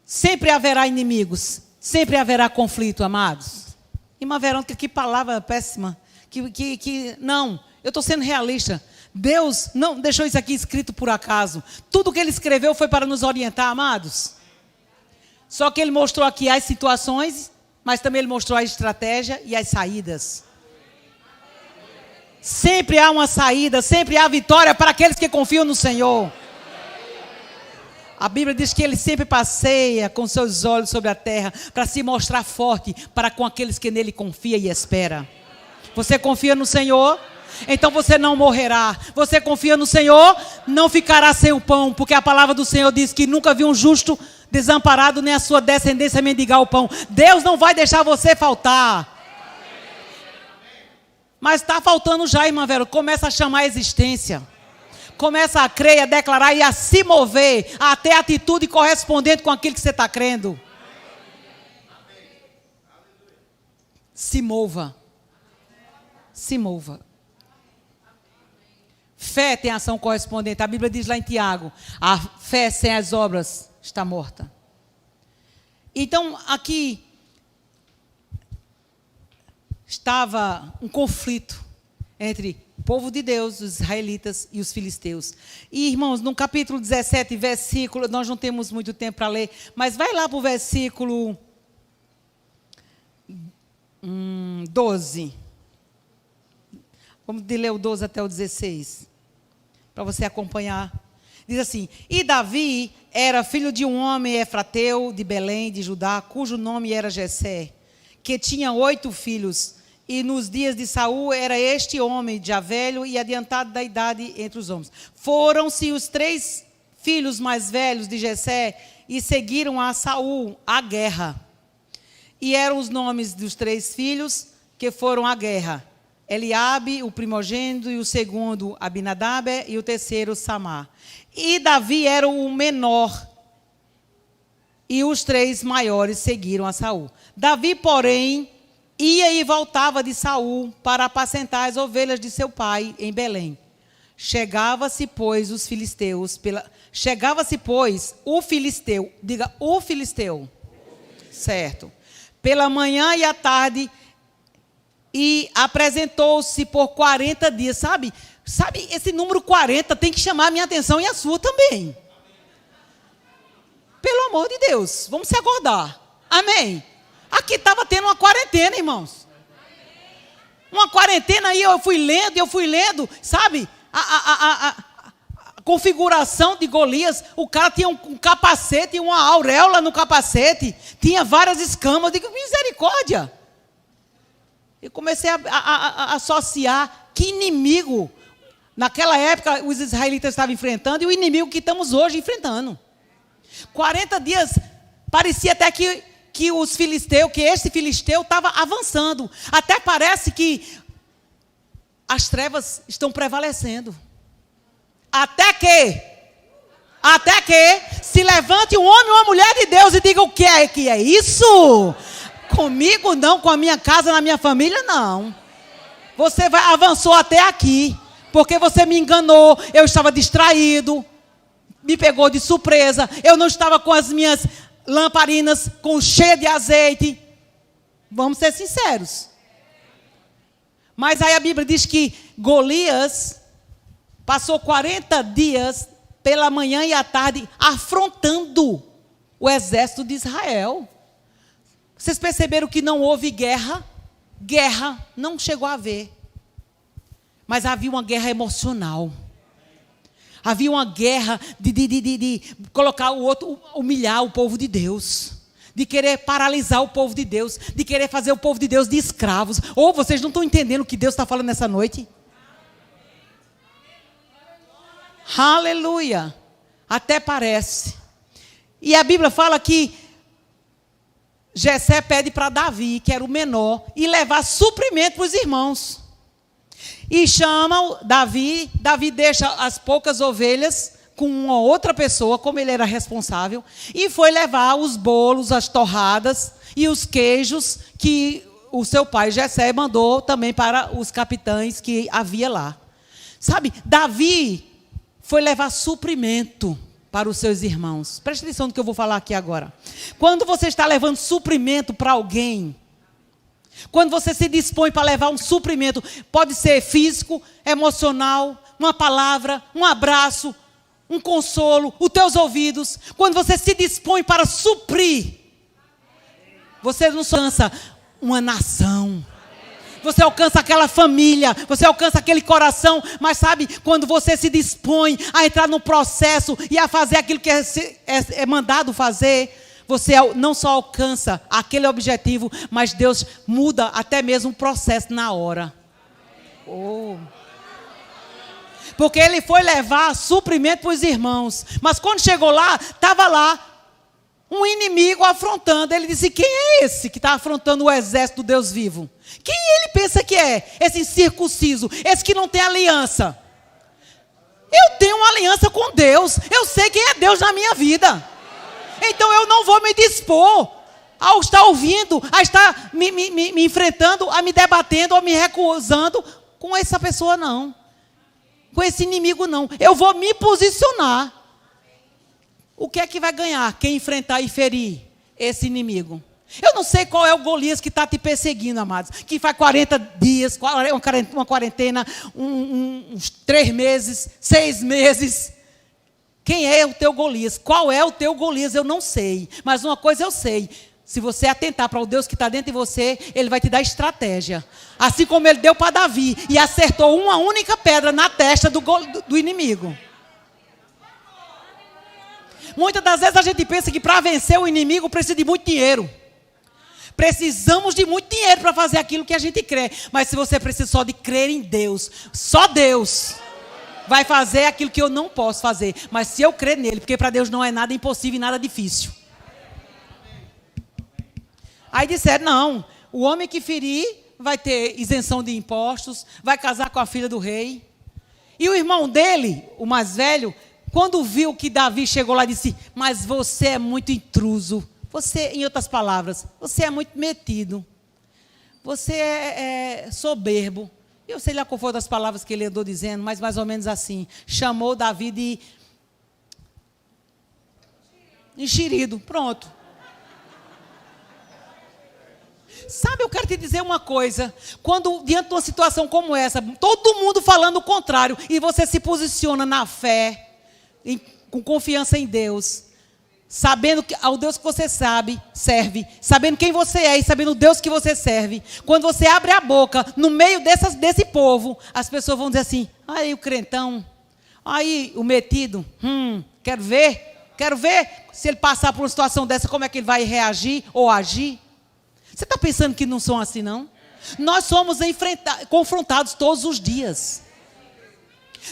Sempre haverá inimigos, sempre haverá conflito, amados. Irmã Verônica, que palavra péssima. Não, eu estou sendo realista. Deus não deixou isso aqui escrito por acaso. Tudo que Ele escreveu foi para nos orientar, amados. Só que Ele mostrou aqui as situações, mas também Ele mostrou a estratégia e as saídas. Sempre há uma saída, sempre há vitória para aqueles que confiam no Senhor. A Bíblia diz que Ele sempre passeia com seus olhos sobre a terra para se mostrar forte para com aqueles que nele confiam e esperam. Você confia no Senhor? Então você não morrerá. Você confia no Senhor? Não ficará sem o pão, porque a palavra do Senhor diz que nunca viu um justo desamparado, nem a sua descendência mendigar o pão. Deus não vai deixar você faltar. Mas está faltando já, irmã Vera. Começa a chamar a existência. Começa a crer, a declarar e a se mover, a ter atitude correspondente com aquilo que você está crendo. Se mova. Se mova. Fé tem ação correspondente. A Bíblia diz lá em Tiago, a fé sem as obras está morta. Então, aqui estava um conflito entre o povo de Deus, os israelitas e os filisteus. E, irmãos, no capítulo 17, versículo, nós não temos muito tempo para ler, mas vai lá para o versículo 12. Vamos ler o 12 até o 16, para você acompanhar. Diz assim: E Davi era filho de um homem efrateu de Belém, de Judá, cujo nome era Jessé, que tinha 8 filhos. E nos dias de Saul era este homem já velho e adiantado da idade entre os homens. Foram-se os 3 filhos mais velhos de Jessé e seguiram a Saul à guerra. E eram os nomes dos 3 filhos que foram à guerra: Eliabe, o primogênito, e o segundo Abinadab, e o terceiro Samar. E Davi era o menor, e os 3 maiores seguiram a Saul. Davi, porém, ia e voltava de Saul para apacentar as ovelhas de seu pai em Belém. Chegava-se, pois, o filisteu, diga, o filisteu, certo, pela manhã e à tarde, e apresentou-se por 40 dias. Sabe, esse número 40 tem que chamar a minha atenção e a sua também. Pelo amor de Deus, vamos se acordar. Amém? Aqui estava tendo uma quarentena, irmãos. Uma quarentena aí, eu fui lendo, sabe? A configuração de Golias, o cara tinha um capacete, uma auréola no capacete, tinha várias escamas. Eu digo, misericórdia. Eu comecei a associar que inimigo, naquela época, os israelitas estavam enfrentando e o inimigo que estamos hoje enfrentando. 40 dias, parecia até que esse filisteu estava avançando. Até parece que as trevas estão prevalecendo. Até que se levante um homem ou uma mulher de Deus e diga o que é isso? Comigo não, com a minha casa, na minha família, não. Você avançou até aqui, porque você me enganou, eu estava distraído, me pegou de surpresa, eu não estava com as minhas lamparinas cheias de azeite. Vamos ser sinceros. Mas aí a Bíblia diz que Golias passou 40 dias pela manhã e à tarde afrontando o exército de Israel. Vocês perceberam que não houve guerra? Guerra não chegou a haver. Mas havia uma guerra emocional. Havia uma guerra de colocar o outro, humilhar o povo de Deus. De querer paralisar o povo de Deus. De querer fazer o povo de Deus de escravos. Ou vocês não estão entendendo o que Deus está falando nessa noite? Aleluia. Até parece. E a Bíblia fala que Jessé pede para Davi, que era o menor, e levar suprimento para os irmãos. E chama Davi. Davi deixa as poucas ovelhas com uma outra pessoa, como ele era responsável, e foi levar os bolos, as torradas e os queijos que o seu pai Jessé mandou também para os capitães que havia lá. Sabe, Davi foi levar suprimento para os seus irmãos. Preste atenção no que eu vou falar aqui agora. Quando você está levando suprimento para alguém, quando você se dispõe para levar um suprimento, pode ser físico, emocional, uma palavra, um abraço, um consolo, os teus ouvidos. Quando você se dispõe para suprir, você não só alcança uma nação. Você alcança aquela família, você alcança aquele coração, mas sabe, quando você se dispõe a entrar no processo e a fazer aquilo que é mandado fazer, você não só alcança aquele objetivo, mas Deus muda até mesmo o processo na hora. Oh. Porque ele foi levar suprimento para os irmãos, mas quando chegou lá, estava lá um inimigo afrontando. Ele disse: quem é esse que está afrontando o exército do Deus vivo? Quem ele pensa que é? Esse incircunciso, esse que não tem aliança. Eu tenho uma aliança com Deus. Eu sei quem é Deus na minha vida. Então eu não vou me dispor a estar ouvindo, a estar me enfrentando, a me debatendo, a me recusando com essa pessoa, não. Com esse inimigo, não. Eu vou me posicionar. O que é que vai ganhar quem enfrentar e ferir esse inimigo? Eu não sei qual é o Golias que está te perseguindo, amados. Que faz 40 dias, uma quarentena, uns 3 meses, 6 meses. Quem é o teu Golias? Qual é o teu Golias? Eu não sei. Mas uma coisa eu sei. Se você atentar para o Deus que está dentro de você, Ele vai te dar estratégia. Assim como Ele deu para Davi e acertou uma única pedra na testa do inimigo. Muitas das vezes a gente pensa que para vencer o inimigo precisa de muito dinheiro. Precisamos de muito dinheiro para fazer aquilo que a gente crê. Mas se você precisa só de crer em Deus, só Deus vai fazer aquilo que eu não posso fazer. Mas se eu crer nele, porque para Deus não é nada impossível e nada difícil. Aí disseram: não, o homem que ferir vai ter isenção de impostos, vai casar com a filha do rei. E o irmão dele, o mais velho, quando viu que Davi chegou lá, disse: mas você é muito intruso. Você, em outras palavras, você é muito metido. Você é soberbo. Eu sei lá qual foi das palavras que ele andou dizendo, mas mais ou menos assim. Chamou Davi de enxerido. Pronto. Sabe, eu quero te dizer uma coisa. Quando, diante de uma situação como essa, todo mundo falando o contrário, e você se posiciona na fé, com confiança em Deus, sabendo ao Deus que você serve, sabendo quem você é e sabendo o Deus que você serve. Quando você abre a boca, no meio desse povo, as pessoas vão dizer assim: aí o crentão, aí o metido, quero ver se ele passar por uma situação dessa, como é que ele vai reagir ou agir. Você está pensando que não são assim, não? Nós somos confrontados todos os dias.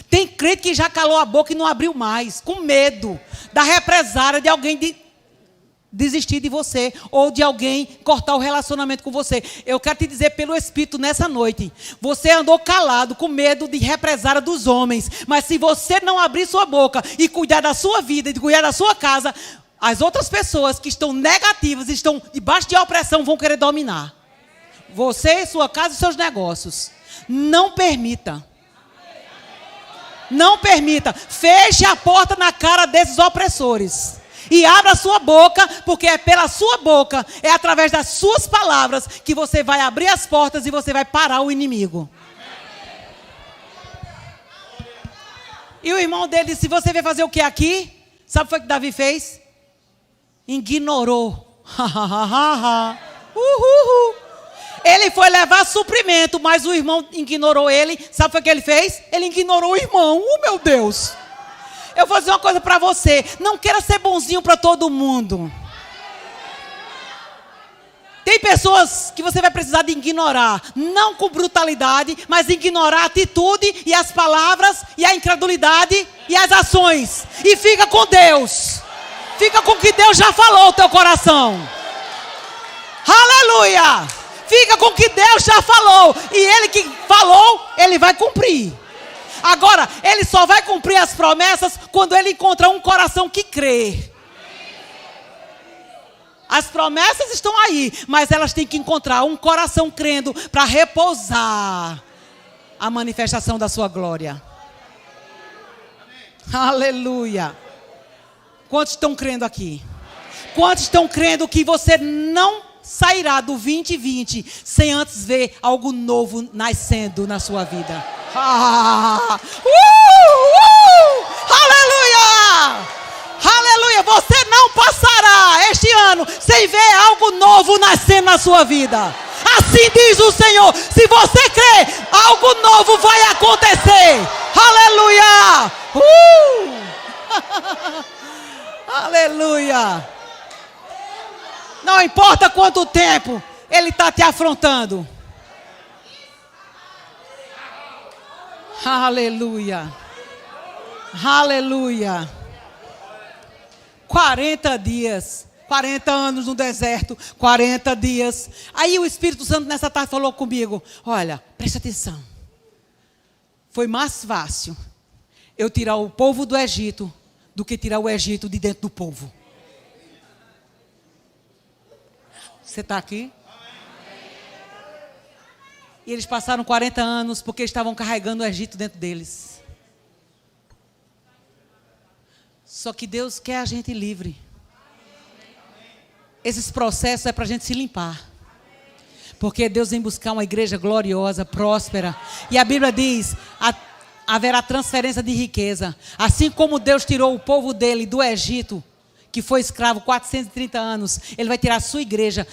Tem crente que já calou a boca e não abriu mais, com medo da represária de alguém desistir de você ou de alguém cortar o relacionamento com você. Eu quero te dizer pelo Espírito nessa noite, você andou calado com medo de represália dos homens, mas se você não abrir sua boca e cuidar da sua vida e cuidar da sua casa, as outras pessoas que estão negativas, estão debaixo de opressão, vão querer dominar você, sua casa e seus negócios. Não permita. Não permita. Feche a porta na cara desses opressores. E abra a sua boca, porque é pela sua boca, é através das suas palavras que você vai abrir as portas e você vai parar o inimigo. E o irmão dele disse, você vai fazer o que aqui? Sabe o que foi que Davi fez? Ignorou. Ele foi levar suprimento, mas o irmão ignorou ele. Sabe o que foi que ele fez? Ele ignorou o irmão. Meu Deus. Eu vou dizer uma coisa para você. Não queira ser bonzinho para todo mundo. Tem pessoas que você vai precisar de ignorar. Não com brutalidade, mas ignorar a atitude e as palavras e a incredulidade e as ações. E fica com Deus. Fica com o que Deus já falou no teu coração. Aleluia! Fica com o que Deus já falou. E Ele que falou, Ele vai cumprir. Agora, Ele só vai cumprir as promessas quando Ele encontrar um coração que crê. As promessas estão aí, mas elas têm que encontrar um coração crendo para repousar a manifestação da sua glória. Aleluia. Quantos estão crendo aqui? Quantos estão crendo que você não sairá do 2020 sem antes ver algo novo nascendo na sua vida? Aleluia! Aleluia! Você não passará este ano sem ver algo novo nascendo na sua vida. Assim diz o Senhor. Se você crê, algo novo vai acontecer. Aleluia! Aleluia! Não importa quanto tempo Ele está te afrontando. Aleluia. Aleluia. 40 dias. 40 anos no deserto. 40 dias. Aí o Espírito Santo nessa tarde falou comigo. Olha, preste atenção. Foi mais fácil eu tirar o povo do Egito do que tirar o Egito de dentro do povo. Você está aqui? E eles passaram 40 anos porque estavam carregando o Egito dentro deles. Só que Deus quer a gente livre. Esses processos é para a gente se limpar. Porque Deus vem buscar uma igreja gloriosa, próspera. E a Bíblia diz, haverá transferência de riqueza. Assim como Deus tirou o povo dele do Egito, que foi escravo 430 anos, Ele vai tirar a sua igreja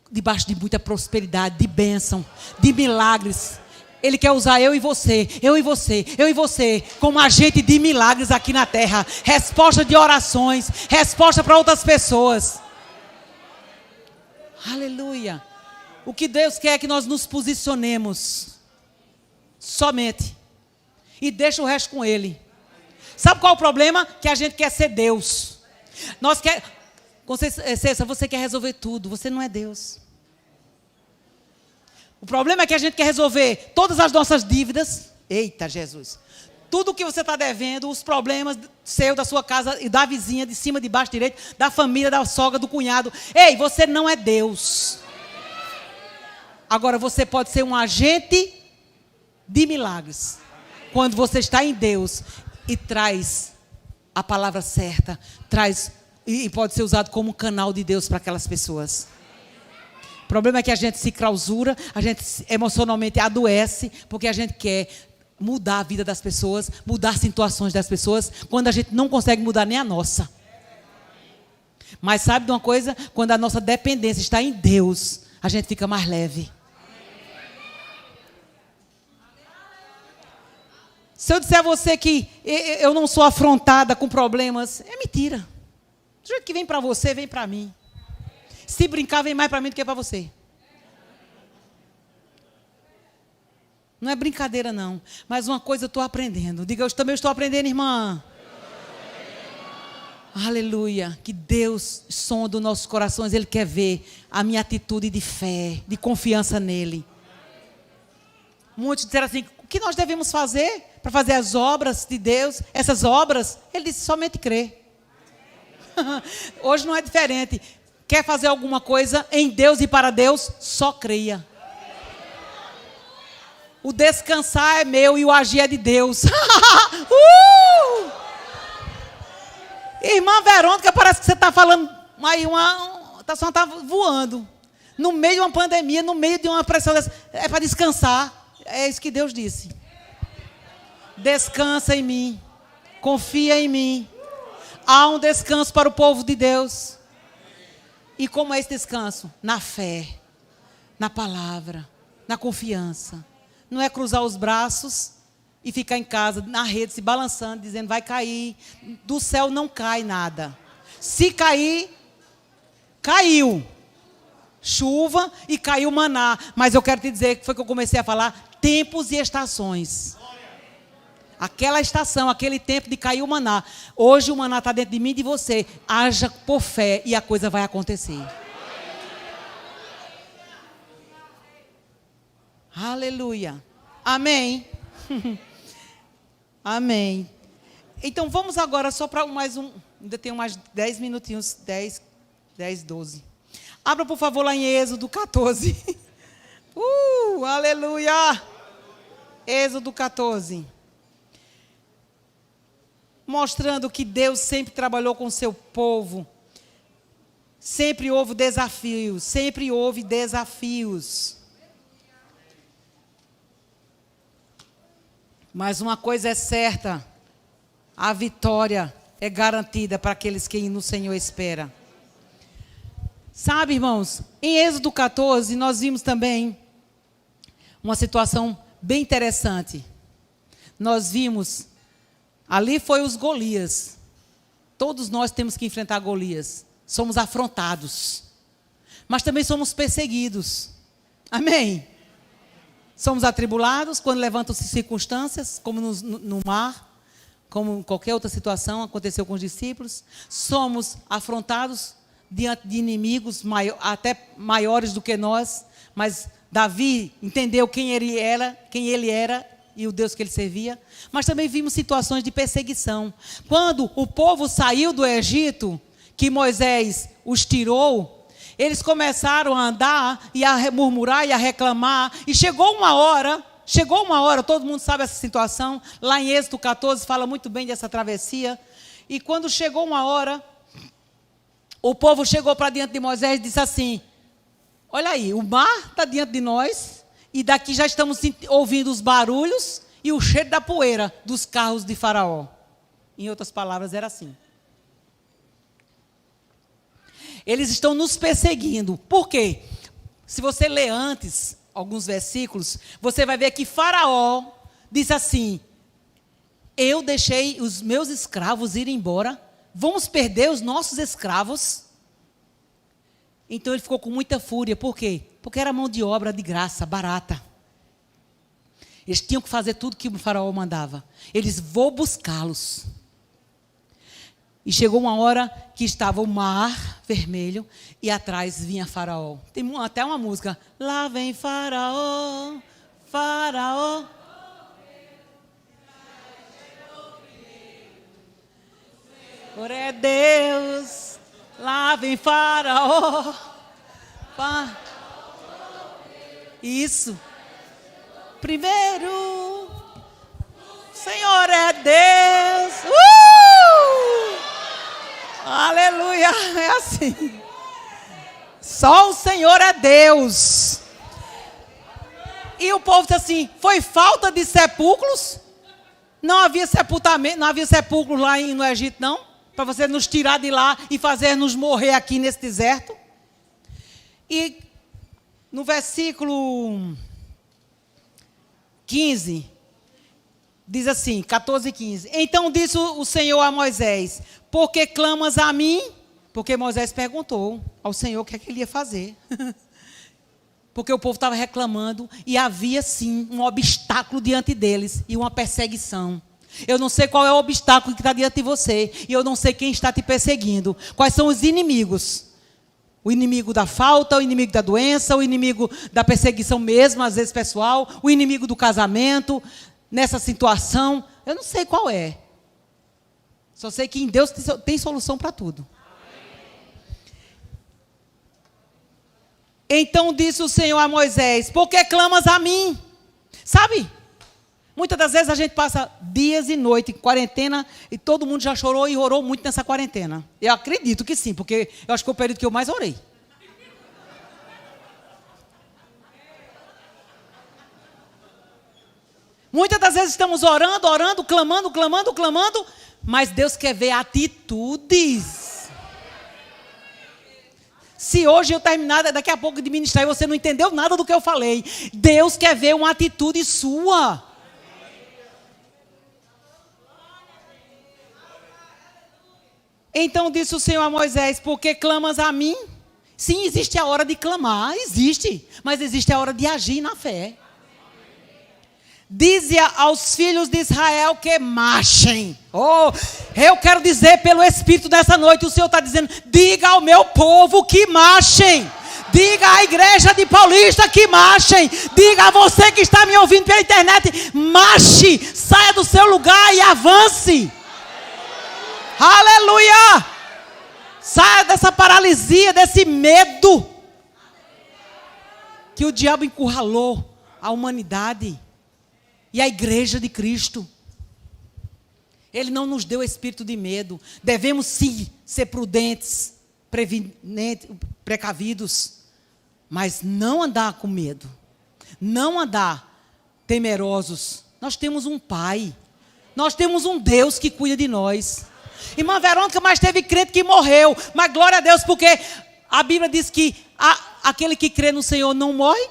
debaixo de muita prosperidade, de bênção, de milagres. Ele quer usar eu e você, como agente de milagres aqui na terra. Resposta de orações, resposta para outras pessoas. Aleluia. O que Deus quer é que nós nos posicionemos somente e deixa o resto com Ele. Sabe qual é o problema? Que a gente quer ser Deus. César, você quer resolver tudo. Você não é Deus. O problema é que a gente quer resolver todas as nossas dívidas. Eita, Jesus. Tudo que você está devendo, os problemas seu, da sua casa e da vizinha, de cima, de baixo, direito, da família, da sogra, do cunhado. Ei, você não é Deus. Agora, você pode ser um agente de milagres. Quando você está em Deus e traz a palavra certa, e pode ser usado como um canal de Deus para aquelas pessoas. O problema é que a gente se clausura, a gente emocionalmente adoece, porque a gente quer mudar a vida das pessoas, mudar situações das pessoas, quando a gente não consegue mudar nem a nossa. Mas sabe de uma coisa? Quando a nossa dependência está em Deus, a gente fica mais leve. Se eu disser a você que eu não sou afrontada com problemas, é mentira. Do jeito que vem para você, vem para mim. Se brincar, vem mais para mim do que para você. Não é brincadeira, não. Mas uma coisa eu estou aprendendo. Diga, eu também estou aprendendo, irmã. Aleluia. Que Deus sonda os nossos corações. Ele quer ver a minha atitude de fé, de confiança nele. Muitos disseram assim, o que nós devemos fazer para fazer as obras de Deus? Essas obras, ele disse, somente crer. Hoje não é diferente. Quer fazer alguma coisa em Deus e para Deus? Só creia. O descansar é meu e o agir é de Deus. Irmã Verônica, parece que você está falando aí a senhora está voando. No meio de uma pandemia, no meio de uma pressão dessa. É para descansar. É isso que Deus disse. Descansa em mim. Confia em mim. Há um descanso para o povo de Deus. E como é esse descanso? Na fé, na palavra, na confiança. Não é cruzar os braços e ficar em casa, na rede, se balançando, dizendo, vai cair. Do céu não cai nada. Se cair, caiu. Chuva e caiu maná. Mas eu quero te dizer que foi que eu comecei a falar, tempos e estações. Aquela estação, aquele tempo de cair o maná. Hoje o maná está dentro de mim e de você. Haja por fé e a coisa vai acontecer. Aleluia. Amém. Amém. Então vamos agora só para mais um. Ainda tenho mais 10 minutinhos. 10, 12. Abra por favor lá em Êxodo 14. Aleluia. Êxodo 14. Mostrando que Deus sempre trabalhou com o seu povo. Sempre houve desafios. Sempre houve desafios. Mas uma coisa é certa. A vitória é garantida para aqueles que no Senhor esperam. Sabe, irmãos, em Êxodo 14 nós vimos também uma situação bem interessante. Nós vimos, ali foi os Golias. Todos nós temos que enfrentar Golias. Somos afrontados. Mas também somos perseguidos. Amém? Somos atribulados quando levantam-se circunstâncias, como no mar, como em qualquer outra situação, aconteceu com os discípulos. Somos afrontados diante de inimigos até maiores do que nós, mas Davi entendeu quem ele era e o Deus que ele servia. Mas também vimos situações de perseguição. Quando o povo saiu do Egito, que Moisés os tirou, eles começaram a andar e a murmurar e a reclamar, e chegou uma hora, todo mundo sabe essa situação, lá em Êxodo 14 fala muito bem dessa travessia, e quando chegou uma hora, o povo chegou para diante de Moisés e disse assim, olha aí, o mar está diante de nós, e daqui já estamos ouvindo os barulhos e o cheiro da poeira dos carros de Faraó. Em outras palavras, era assim. Eles estão nos perseguindo. Por quê? Se você ler antes, alguns versículos, você vai ver que Faraó disse assim, eu deixei os meus escravos ir embora, vamos perder os nossos escravos? Então ele ficou com muita fúria. Por quê? Porque era mão de obra de graça, barata. Eles tinham que fazer tudo que o Faraó mandava. Eles, vou buscá-los. E chegou uma hora que estava o mar vermelho e atrás vinha Faraó. Tem até uma música. Lá vem Faraó, Faraó. Por é Deus, lá vem Faraó. Isso. Primeiro, Senhor é Deus. Aleluia, é assim. Só o Senhor é Deus. E o povo disse assim, foi falta de sepulcros? Não havia sepultamento, não havia sepulcro lá no Egito, não? Para você nos tirar de lá e fazer nos morrer aqui nesse deserto? E no versículo 15, diz assim, 14 e 15. Então disse o Senhor a Moisés, por que clamas a mim? Porque Moisés perguntou ao Senhor o que é que ele ia fazer. Porque o povo estava reclamando e havia sim um obstáculo diante deles e uma perseguição. Eu não sei qual é o obstáculo que está diante de você. E eu não sei quem está te perseguindo. Quais são os inimigos? O inimigo da falta, o inimigo da doença, o inimigo da perseguição mesmo, às vezes pessoal, o inimigo do casamento, nessa situação. Eu não sei qual é. Só sei que em Deus tem solução para tudo. Então disse o Senhor a Moisés: por que clamas a mim? Sabe? Muitas das vezes a gente passa dias e noites em quarentena e todo mundo já chorou e orou muito nessa quarentena. Eu acredito que sim, porque eu acho que foi o período que eu mais orei. Muitas das vezes estamos orando, clamando, mas Deus quer ver atitudes. Se hoje eu terminar daqui a pouco de ministrar e você não entendeu nada do que eu falei, Deus quer ver uma atitude sua. Então disse o Senhor a Moisés: por que clamas a mim? Sim, existe a hora de clamar, existe. Mas existe a hora de agir na fé. Dize aos filhos de Israel que marchem. Oh, eu quero dizer pelo Espírito dessa noite, o Senhor está dizendo: diga ao meu povo que marchem. Diga à igreja de Paulista que marchem. Diga a você que está me ouvindo pela internet: marche, saia do seu lugar e avance. Aleluia! Saia dessa paralisia, desse medo que o diabo encurralou a humanidade e a igreja de Cristo. Ele não nos deu espírito de medo. Devemos sim ser prudentes, precavidos, mas não andar com medo, não andar temerosos. Nós temos um Pai, nós temos um Deus que cuida de nós. Irmã Verônica, mas teve crente que morreu. Mas glória a Deus, porque a Bíblia diz que aquele que crê no Senhor não morre.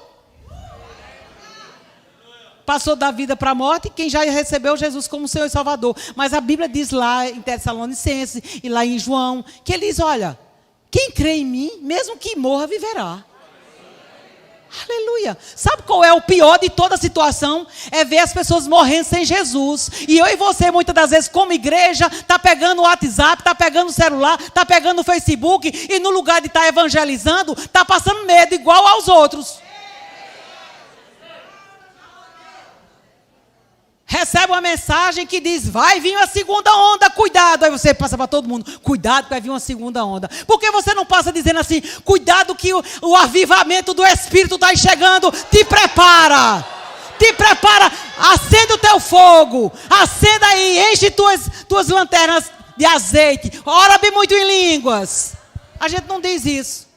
Passou da vida para a morte, quem já recebeu Jesus como Senhor e Salvador. Mas a Bíblia diz lá em Tessalonicenses e lá em João, que ele diz: olha, quem crê em mim, mesmo que morra, viverá. Aleluia. Sabe qual é o pior de toda a situação? É ver as pessoas morrendo sem Jesus. E eu e você, muitas das vezes, como igreja, está pegando o WhatsApp, está pegando o celular, está pegando o Facebook, e no lugar de estar evangelizando, está passando medo igual aos outros. Recebe uma mensagem que diz: vai vir uma segunda onda, cuidado. Aí você passa para todo mundo: cuidado que vai vir uma segunda onda. Por que você não passa dizendo assim: cuidado que o avivamento do Espírito está chegando? Te prepara, acenda o teu fogo, acenda aí, enche tuas lanternas de azeite, ora bem muito em línguas. A gente não diz isso.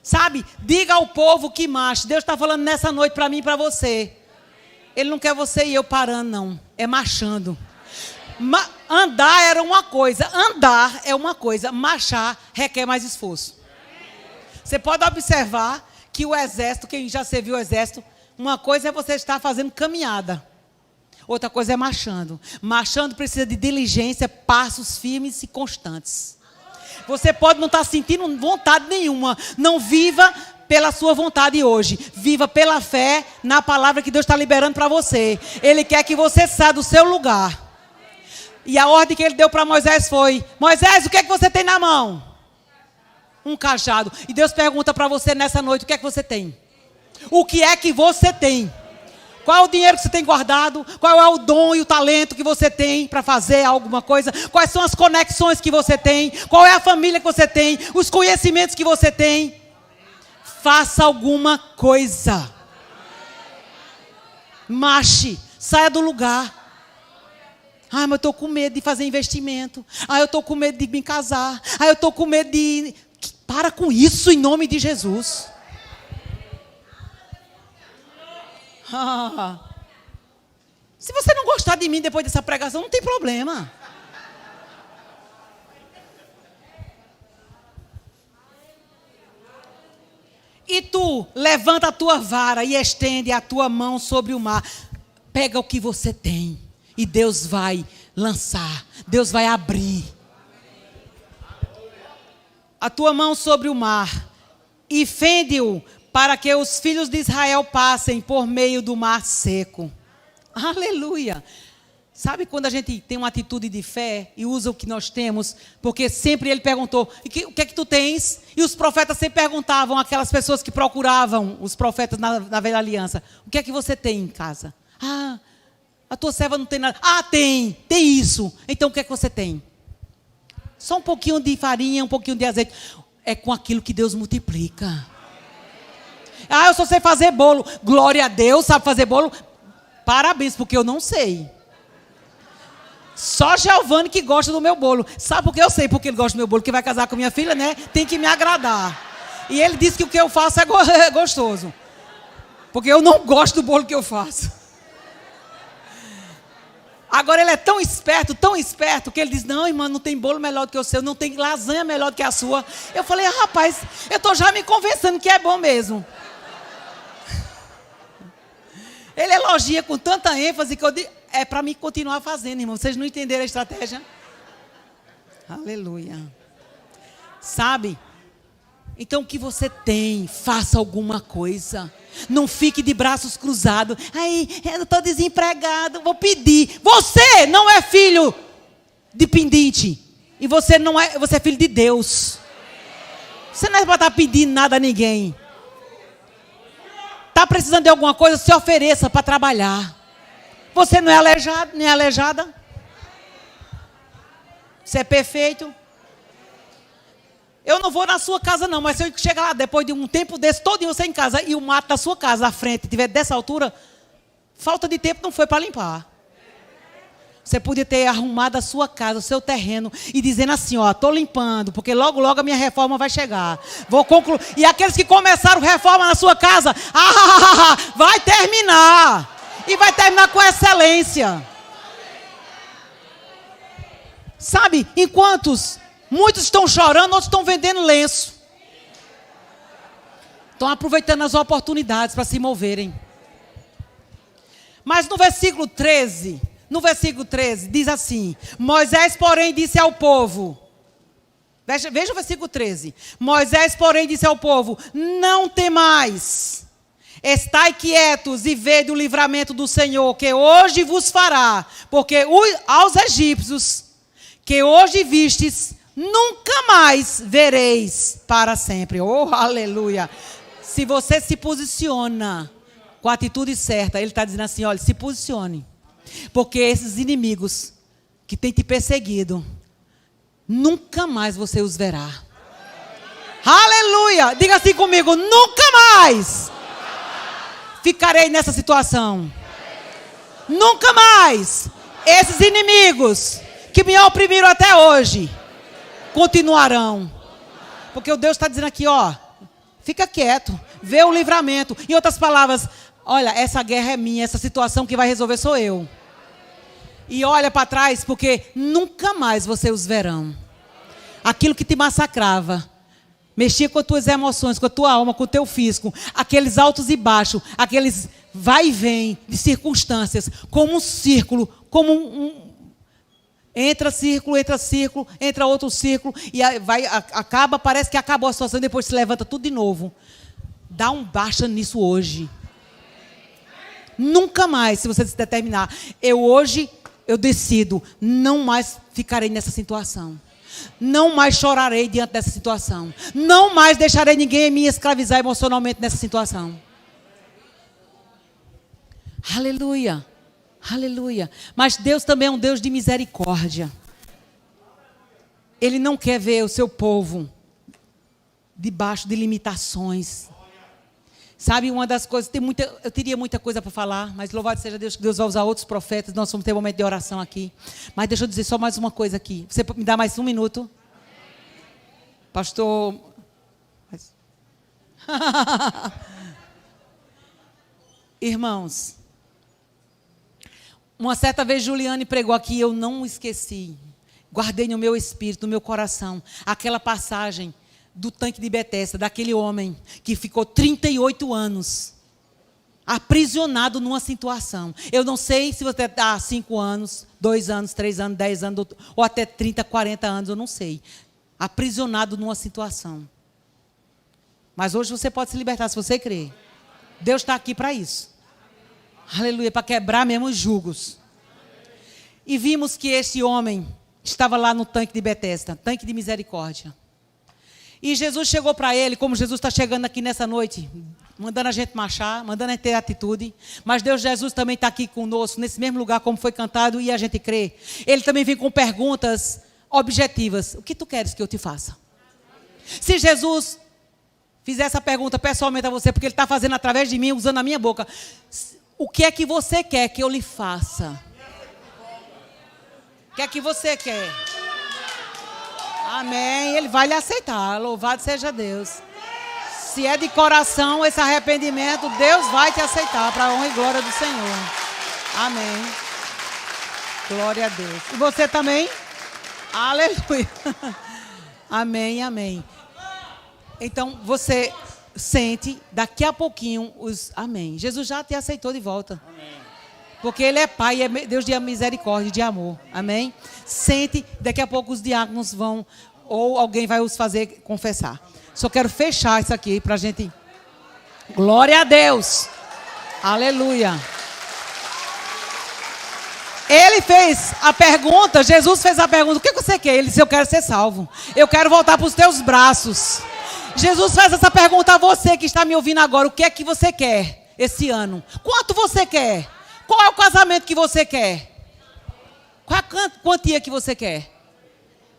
Sabe, diga ao povo que marche. Deus está falando nessa noite para mim e para você. Ele não quer você e eu parando, não. É marchando. Andar era uma coisa. Andar é uma coisa. Marchar requer mais esforço. Você pode observar que o exército, quem já serviu o exército, uma coisa é você estar fazendo caminhada. Outra coisa é marchando. Marchando precisa de diligência, passos firmes e constantes. Você pode não estar sentindo vontade nenhuma. Não viva pela sua vontade hoje. Viva pela fé na palavra que Deus está liberando para você. Ele quer que você saia do seu lugar. E a ordem que ele deu para Moisés foi: Moisés, o que é que você tem na mão? Um cajado. E Deus pergunta para você nessa noite: o que é que você tem? O que é que você tem? Qual é o dinheiro que você tem guardado? Qual é o dom e o talento que você tem para fazer alguma coisa? Quais são as conexões que você tem? Qual é a família que você tem? Os conhecimentos que você tem? Faça alguma coisa. Marche, saia do lugar. Ah, mas eu estou com medo de fazer investimento. Ah, eu estou com medo de me casar. Ah, eu estou com medo de... Para com isso em nome de Jesus. Se você não gostar de mim depois dessa pregação, não tem problema. E tu, levanta a tua vara e estende a tua mão sobre o mar. Pega o que você tem e Deus vai lançar. Deus vai abrir a tua mão sobre o mar e fende-o para que os filhos de Israel passem por meio do mar seco. Aleluia. Sabe quando a gente tem uma atitude de fé e usa o que nós temos? Porque sempre ele perguntou, o que é que tu tens? E os profetas sempre perguntavam àquelas pessoas que procuravam os profetas na velha aliança, o que é que você tem em casa? Ah, a tua serva não tem nada. Ah, tem isso. Então o que é que você tem? Só um pouquinho de farinha, um pouquinho de azeite. É com aquilo que Deus multiplica. Ah, eu só sei fazer bolo. Glória a Deus, sabe fazer bolo? Parabéns, porque eu não sei. Só Giovanni que gosta do meu bolo. Sabe por que eu sei? Porque ele gosta do meu bolo, que vai casar com minha filha, né? Tem que me agradar. E ele disse que o que eu faço é gostoso. Porque eu não gosto do bolo que eu faço. Agora ele é tão esperto, que ele diz, não, irmã, não tem bolo melhor do que o seu, não tem lasanha melhor do que a sua. Eu falei, rapaz, eu estou já me convencendo que é bom mesmo. Ele elogia com tanta ênfase que eu digo, é para mim continuar fazendo, irmão. Vocês não entenderam a estratégia? Aleluia. Sabe? Então o que você tem, faça alguma coisa. Não fique de braços cruzados. Aí, eu estou desempregado, vou pedir. Você não é filho de pendente. E você é filho de Deus. Você não é para estar pedindo nada a ninguém. Está precisando de alguma coisa, se ofereça para trabalhar. Você não é aleijado, nem aleijada. Você é perfeito. Eu não vou na sua casa não, mas se eu chegar lá depois de um tempo desse, todo dia você em casa, e o mato da sua casa à frente tiver dessa altura, falta de tempo não foi para limpar. Você podia ter arrumado a sua casa, o seu terreno, e dizendo assim, ó, estou limpando, porque logo, logo a minha reforma vai chegar. Vou concluir. E aqueles que começaram reforma na sua casa, vai terminar. E vai terminar com excelência. Sabe, enquanto muitos estão chorando, outros estão vendendo lenço. Estão aproveitando as oportunidades para se moverem. Mas no versículo 13, diz assim, Moisés, porém, disse ao povo, veja o versículo 13, Moisés, porém, disse ao povo, não temais, estai quietos e vede o livramento do Senhor, que hoje vos fará, porque aos egípcios, que hoje vistes, nunca mais vereis para sempre. Oh, aleluia. Se você se posiciona com a atitude certa, ele está dizendo assim, olha, se posicione. Porque esses inimigos que têm te perseguido, nunca mais você os verá. Aleluia. Diga assim comigo, nunca mais ficarei nessa situação. Nunca mais esses inimigos que me oprimiram até hoje continuarão. Porque o Deus está dizendo aqui, ó, fica quieto, vê o livramento. Em outras palavras, olha, essa guerra é minha, essa situação que vai resolver sou eu. E olha para trás, porque nunca mais você os verão. Aquilo que te massacrava, mexia com as tuas emoções, com a tua alma, com o teu físico, aqueles altos e baixos, aqueles vai e vem de circunstâncias, como um círculo, como entra círculo, entra outro círculo, e acaba, parece que acabou a situação, e depois se levanta tudo de novo. Dá um baixa nisso hoje. Nunca mais, se você se determinar, hoje eu decido, não mais ficarei nessa situação. Não mais chorarei diante dessa situação. Não mais deixarei ninguém me escravizar emocionalmente nessa situação. Aleluia. Aleluia. Mas Deus também é um Deus de misericórdia. Ele não quer ver o seu povo debaixo de limitações. Sabe, uma das coisas, eu teria muita coisa para falar, mas louvado seja Deus que Deus vai usar outros profetas, nós vamos ter um momento de oração aqui. Mas deixa eu dizer só mais uma coisa aqui. Você me dá mais um minuto? Pastor... Irmãos, uma certa vez Juliane pregou aqui, eu não esqueci. Guardei no meu espírito, no meu coração, aquela passagem do tanque de Betesda, daquele homem que ficou 38 anos aprisionado numa situação. Eu não sei se você está 5 anos, 2 anos, 3 anos, 10 anos, ou até 30, 40 anos, eu não sei. Aprisionado numa situação. Mas hoje você pode se libertar se você crer. Deus está aqui para isso. Aleluia, para quebrar mesmo os julgos. E vimos que esse homem estava lá no tanque de Betesda, tanque de misericórdia. E Jesus chegou para ele, como Jesus está chegando aqui nessa noite, mandando a gente marchar, mandando a gente ter atitude. Mas Deus Jesus também está aqui conosco, nesse mesmo lugar como foi cantado, e a gente crê. Ele também vem com perguntas objetivas. O que tu queres que eu te faça? Se Jesus fizer essa pergunta pessoalmente a você, porque Ele está fazendo através de mim, usando a minha boca. O que é que você quer que eu lhe faça? O que é que você quer? Amém. Ele vai lhe aceitar. Louvado seja Deus. Se é de coração esse arrependimento, Deus vai te aceitar para a honra e glória do Senhor. Amém. Glória a Deus. E você também? Aleluia. Amém, amém. Então você sente daqui a pouquinho os amém. Jesus já te aceitou de volta. Amém. Porque Ele é Pai, é Deus de misericórdia e de amor. Amém? Sente, daqui a pouco os diáconos vão, ou alguém vai os fazer confessar. Só quero fechar isso aqui para a gente. Glória a Deus. Aleluia. Ele fez a pergunta, Jesus fez a pergunta, o que você quer? Ele disse, eu quero ser salvo. Eu quero voltar para os teus braços. Jesus faz essa pergunta a você que está me ouvindo agora. O que é que você quer esse ano? Quanto você quer? Qual é o casamento que você quer? Qual é a quantia que você quer?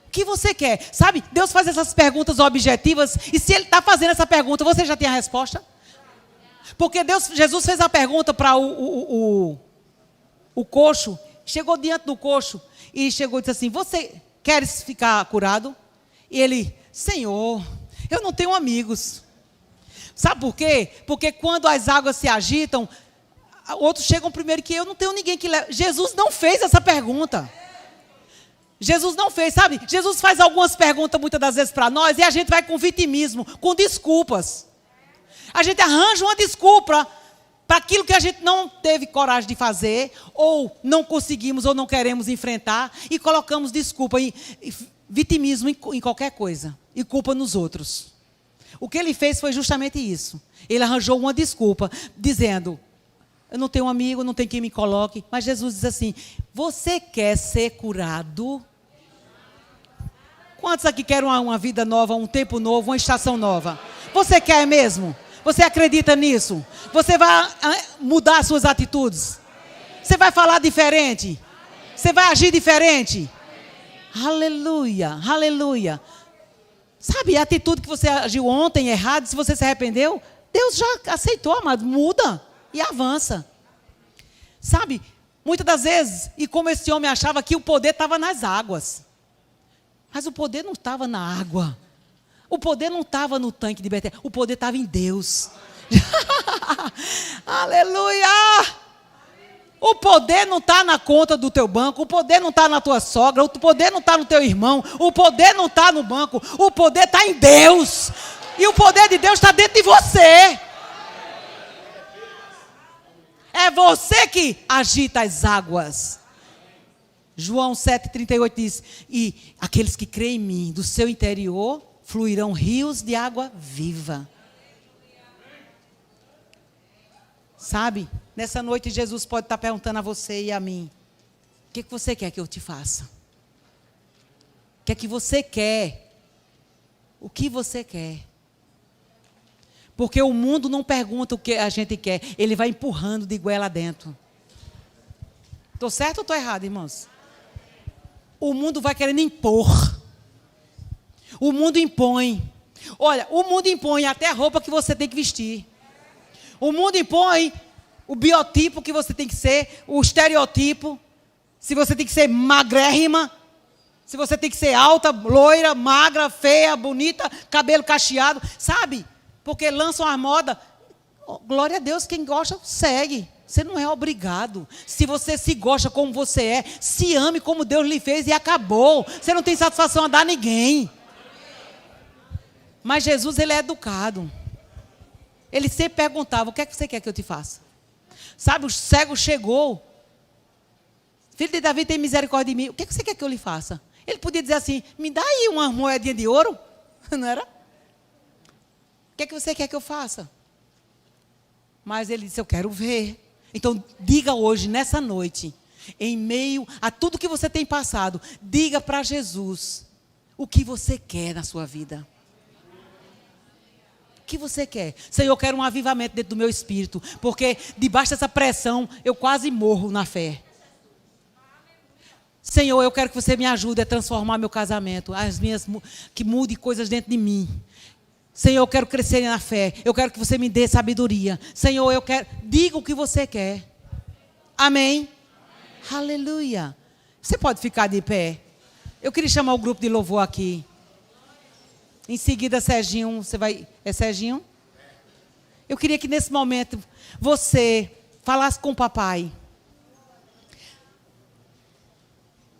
O que você quer? Sabe, Deus faz essas perguntas objetivas. E se Ele está fazendo essa pergunta, você já tem a resposta? Porque Jesus fez a pergunta para o coxo. Chegou diante do coxo e chegou e disse assim, você quer ficar curado? E ele, Senhor, eu não tenho amigos. Sabe por quê? Porque quando as águas se agitam, outros chegam primeiro que eu, não tenho ninguém que leve. Jesus não fez essa pergunta. Jesus não fez, sabe? Jesus faz algumas perguntas muitas das vezes para nós e a gente vai com vitimismo, com desculpas. A gente arranja uma desculpa para aquilo que a gente não teve coragem de fazer, ou não conseguimos, ou não queremos enfrentar, e colocamos desculpa, vitimismo em qualquer coisa, e culpa nos outros. O que ele fez foi justamente isso. Ele arranjou uma desculpa, dizendo, eu não tenho um amigo, não tem quem me coloque, mas Jesus diz assim, você quer ser curado? Quantos aqui querem uma vida nova, um tempo novo, uma estação nova? Você quer mesmo? Você acredita nisso? Você vai mudar suas atitudes? Você vai falar diferente? Você vai agir diferente? Aleluia, aleluia. Sabe, a atitude que você agiu ontem errado, se você se arrependeu, Deus já aceitou, amado. Muda e avança. Sabe, muitas das vezes, e como esse homem achava que o poder estava nas águas. Mas o poder não estava na água. O poder não estava no tanque de Betesda, o poder estava em Deus. Aleluia! O poder não está na conta do teu banco, o poder não está na tua sogra, o poder não está no teu irmão, o poder não está no banco, o poder está em Deus. E o poder de Deus está dentro de você. É você que agita as águas. João 7,38 diz, e aqueles que creem em mim, do seu interior, fluirão rios de água viva. Sabe, nessa noite Jesus pode estar perguntando a você e a mim, o que você quer que eu te faça? O que é que você quer? O que você quer? Porque o mundo não pergunta o que a gente quer, ele vai empurrando de goela dentro. Estou certo ou estou errado, irmãos? O mundo vai querendo impor. O mundo impõe. Olha, o mundo impõe até a roupa que você tem que vestir. O mundo impõe o biotipo que você tem que ser, o estereotipo. Se você tem que ser magrérrima, se você tem que ser alta, loira, magra, feia, bonita, cabelo cacheado, sabe? Porque lançam a moda. Glória a Deus, quem gosta, segue. Você não é obrigado. Se você se gosta como você é, se ame como Deus lhe fez e acabou. Você não tem satisfação a dar a ninguém. Mas Jesus, ele é educado. Ele sempre perguntava, o que é que você quer que eu te faça? Sabe, o cego chegou. Filho de Davi, tem misericórdia de mim. O que é que você quer que eu lhe faça? Ele podia dizer assim, me dá aí uma moedinha de ouro. Não era? O que é que você quer que eu faça? Mas ele disse, eu quero ver. Então, diga hoje, nessa noite, em meio a tudo que você tem passado, diga para Jesus o que você quer na sua vida. O que você quer? Senhor, eu quero um avivamento dentro do meu espírito, porque debaixo dessa pressão, eu quase morro na fé. Senhor, eu quero que você me ajude a transformar meu casamento, que mude coisas dentro de mim. Senhor, eu quero crescer na fé. Eu quero que você me dê sabedoria. Senhor, eu quero... Diga o que você quer. Amém? Aleluia. Você pode ficar de pé. Eu queria chamar o grupo de louvor aqui. Em seguida, Serginho, você vai... É Serginho? Eu queria que nesse momento você falasse com o papai.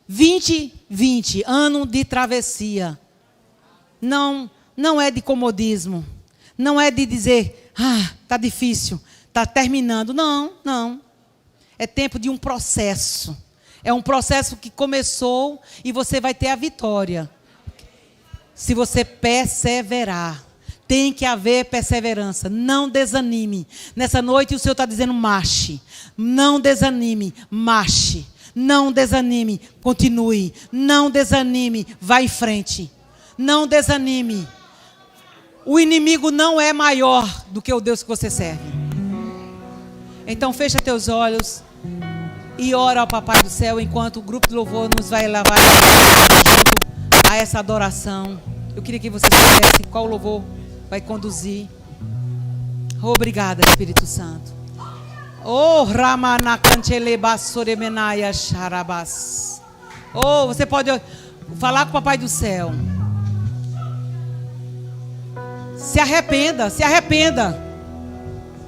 2020, ano de travessia. Não é de comodismo. Não é de dizer, está difícil, está terminando. Não. É tempo de um processo. É um processo que começou e você vai ter a vitória. Se você perseverar. Tem que haver perseverança. Não desanime. Nessa noite o Senhor está dizendo, marche. Não desanime, marche. Não desanime, continue. Não desanime, vá em frente. Não desanime. O inimigo não é maior do que o Deus que você serve. Então fecha teus olhos e ora ao Papai do Céu enquanto o grupo de louvor nos vai levar junto a essa adoração. Eu queria que você soubesse qual louvor vai conduzir. Obrigada, Espírito Santo. Oh, Ramanakanchelebasoremenaya Charabas. Oh, você pode falar com o Papai do Céu. Se arrependa.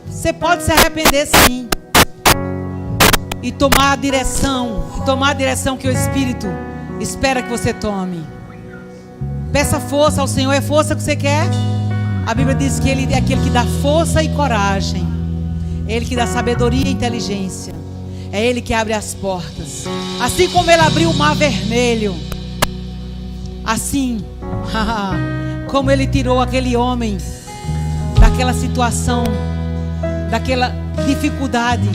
Você pode se arrepender, sim. E tomar a direção que o Espírito espera que você tome. Peça força ao Senhor. É força que você quer? A Bíblia diz que Ele é aquele que dá força e coragem. É Ele que dá sabedoria e inteligência. É Ele que abre as portas. Assim como Ele abriu o mar vermelho. Assim, como Ele tirou aquele homem daquela situação, daquela dificuldade,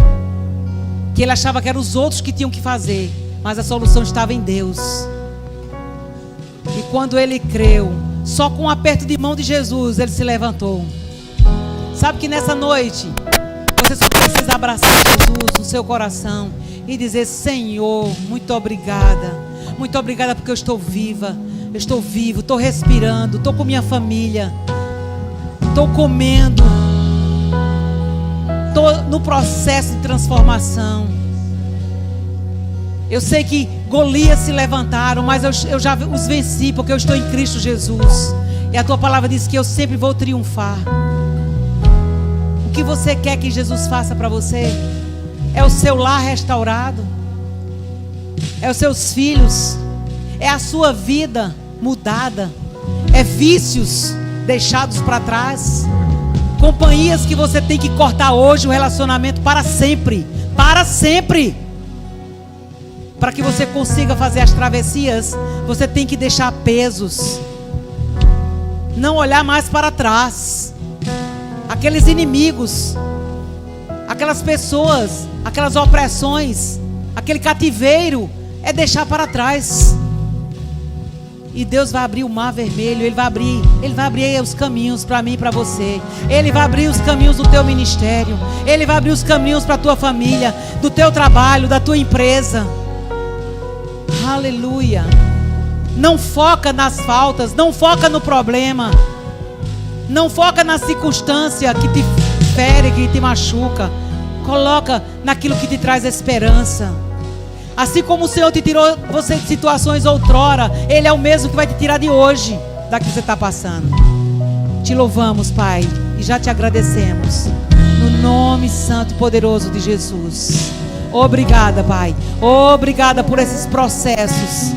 que ele achava que eram os outros que tinham que fazer, mas a solução estava em Deus. E quando ele creu, só com um aperto de mão de Jesus, ele se levantou. Sabe que nessa noite, você só precisa abraçar Jesus no seu coração e dizer, Senhor, muito obrigada. Muito obrigada porque eu estou viva. Eu estou vivo, estou respirando, estou com minha família. Estou comendo. Estou no processo de transformação. Eu sei que Golias se levantaram, mas eu já os venci porque eu estou em Cristo Jesus. E a tua palavra diz que eu sempre vou triunfar. O que você quer que Jesus faça para você? É o seu lar restaurado? É os seus filhos? É a sua vida mudada? É vícios deixados para trás? Companhias que você tem que cortar hoje o relacionamento para sempre? Para sempre! Para que você consiga fazer as travessias, você tem que deixar pesos. Não olhar mais para trás. Aqueles inimigos, aquelas pessoas, aquelas opressões, aquele cativeiro, é deixar para trás. E Deus vai abrir o mar vermelho. Ele vai abrir os caminhos para mim e para você. Ele vai abrir os caminhos do teu ministério. Ele vai abrir os caminhos para a tua família, do teu trabalho, da tua empresa. Aleluia. Não foca nas faltas, não foca no problema, não foca na circunstância que te fere, que te machuca. Coloca naquilo que te traz esperança. Assim como o Senhor te tirou você de situações outrora, Ele é o mesmo que vai te tirar de hoje, da que você está passando. Te louvamos, Pai, e já te agradecemos, no nome santo e poderoso de Jesus. Obrigada, Pai. Obrigada por esses processos,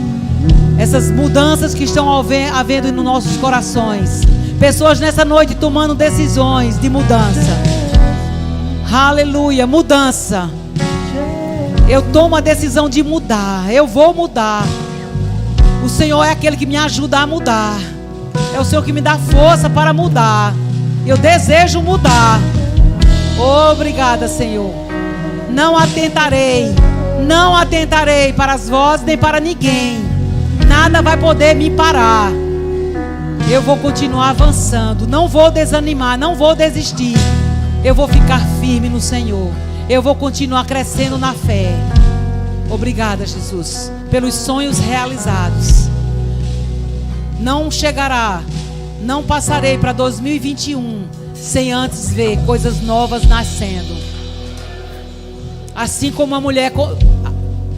essas mudanças que estão havendo nos nossos corações. Pessoas nessa noite tomando decisões de mudança. Aleluia, mudança. Eu tomo a decisão de mudar. Eu vou mudar. O Senhor é aquele que me ajuda a mudar. É o Senhor que me dá força para mudar. Eu desejo mudar. Obrigada, Senhor. Não atentarei para as vozes nem para ninguém. Nada vai poder me parar. Eu vou continuar avançando. Não vou desanimar, não vou desistir. Eu vou ficar firme no Senhor. Eu vou continuar crescendo na fé. Obrigada, Jesus, pelos sonhos realizados. Não chegará, não passarei para 2021 sem antes ver coisas novas nascendo. Assim como a mulher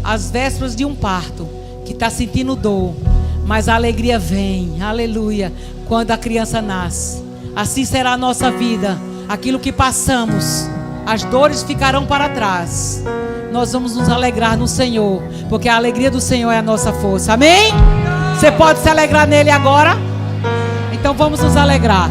às vésperas de um parto, que está sentindo dor, mas a alegria vem, aleluia, quando a criança nasce. Assim será a nossa vida. Aquilo que passamos, as dores ficarão para trás. Nós vamos nos alegrar no Senhor, porque a alegria do Senhor é a nossa força. Amém? Você pode se alegrar nele agora? Então vamos nos alegrar.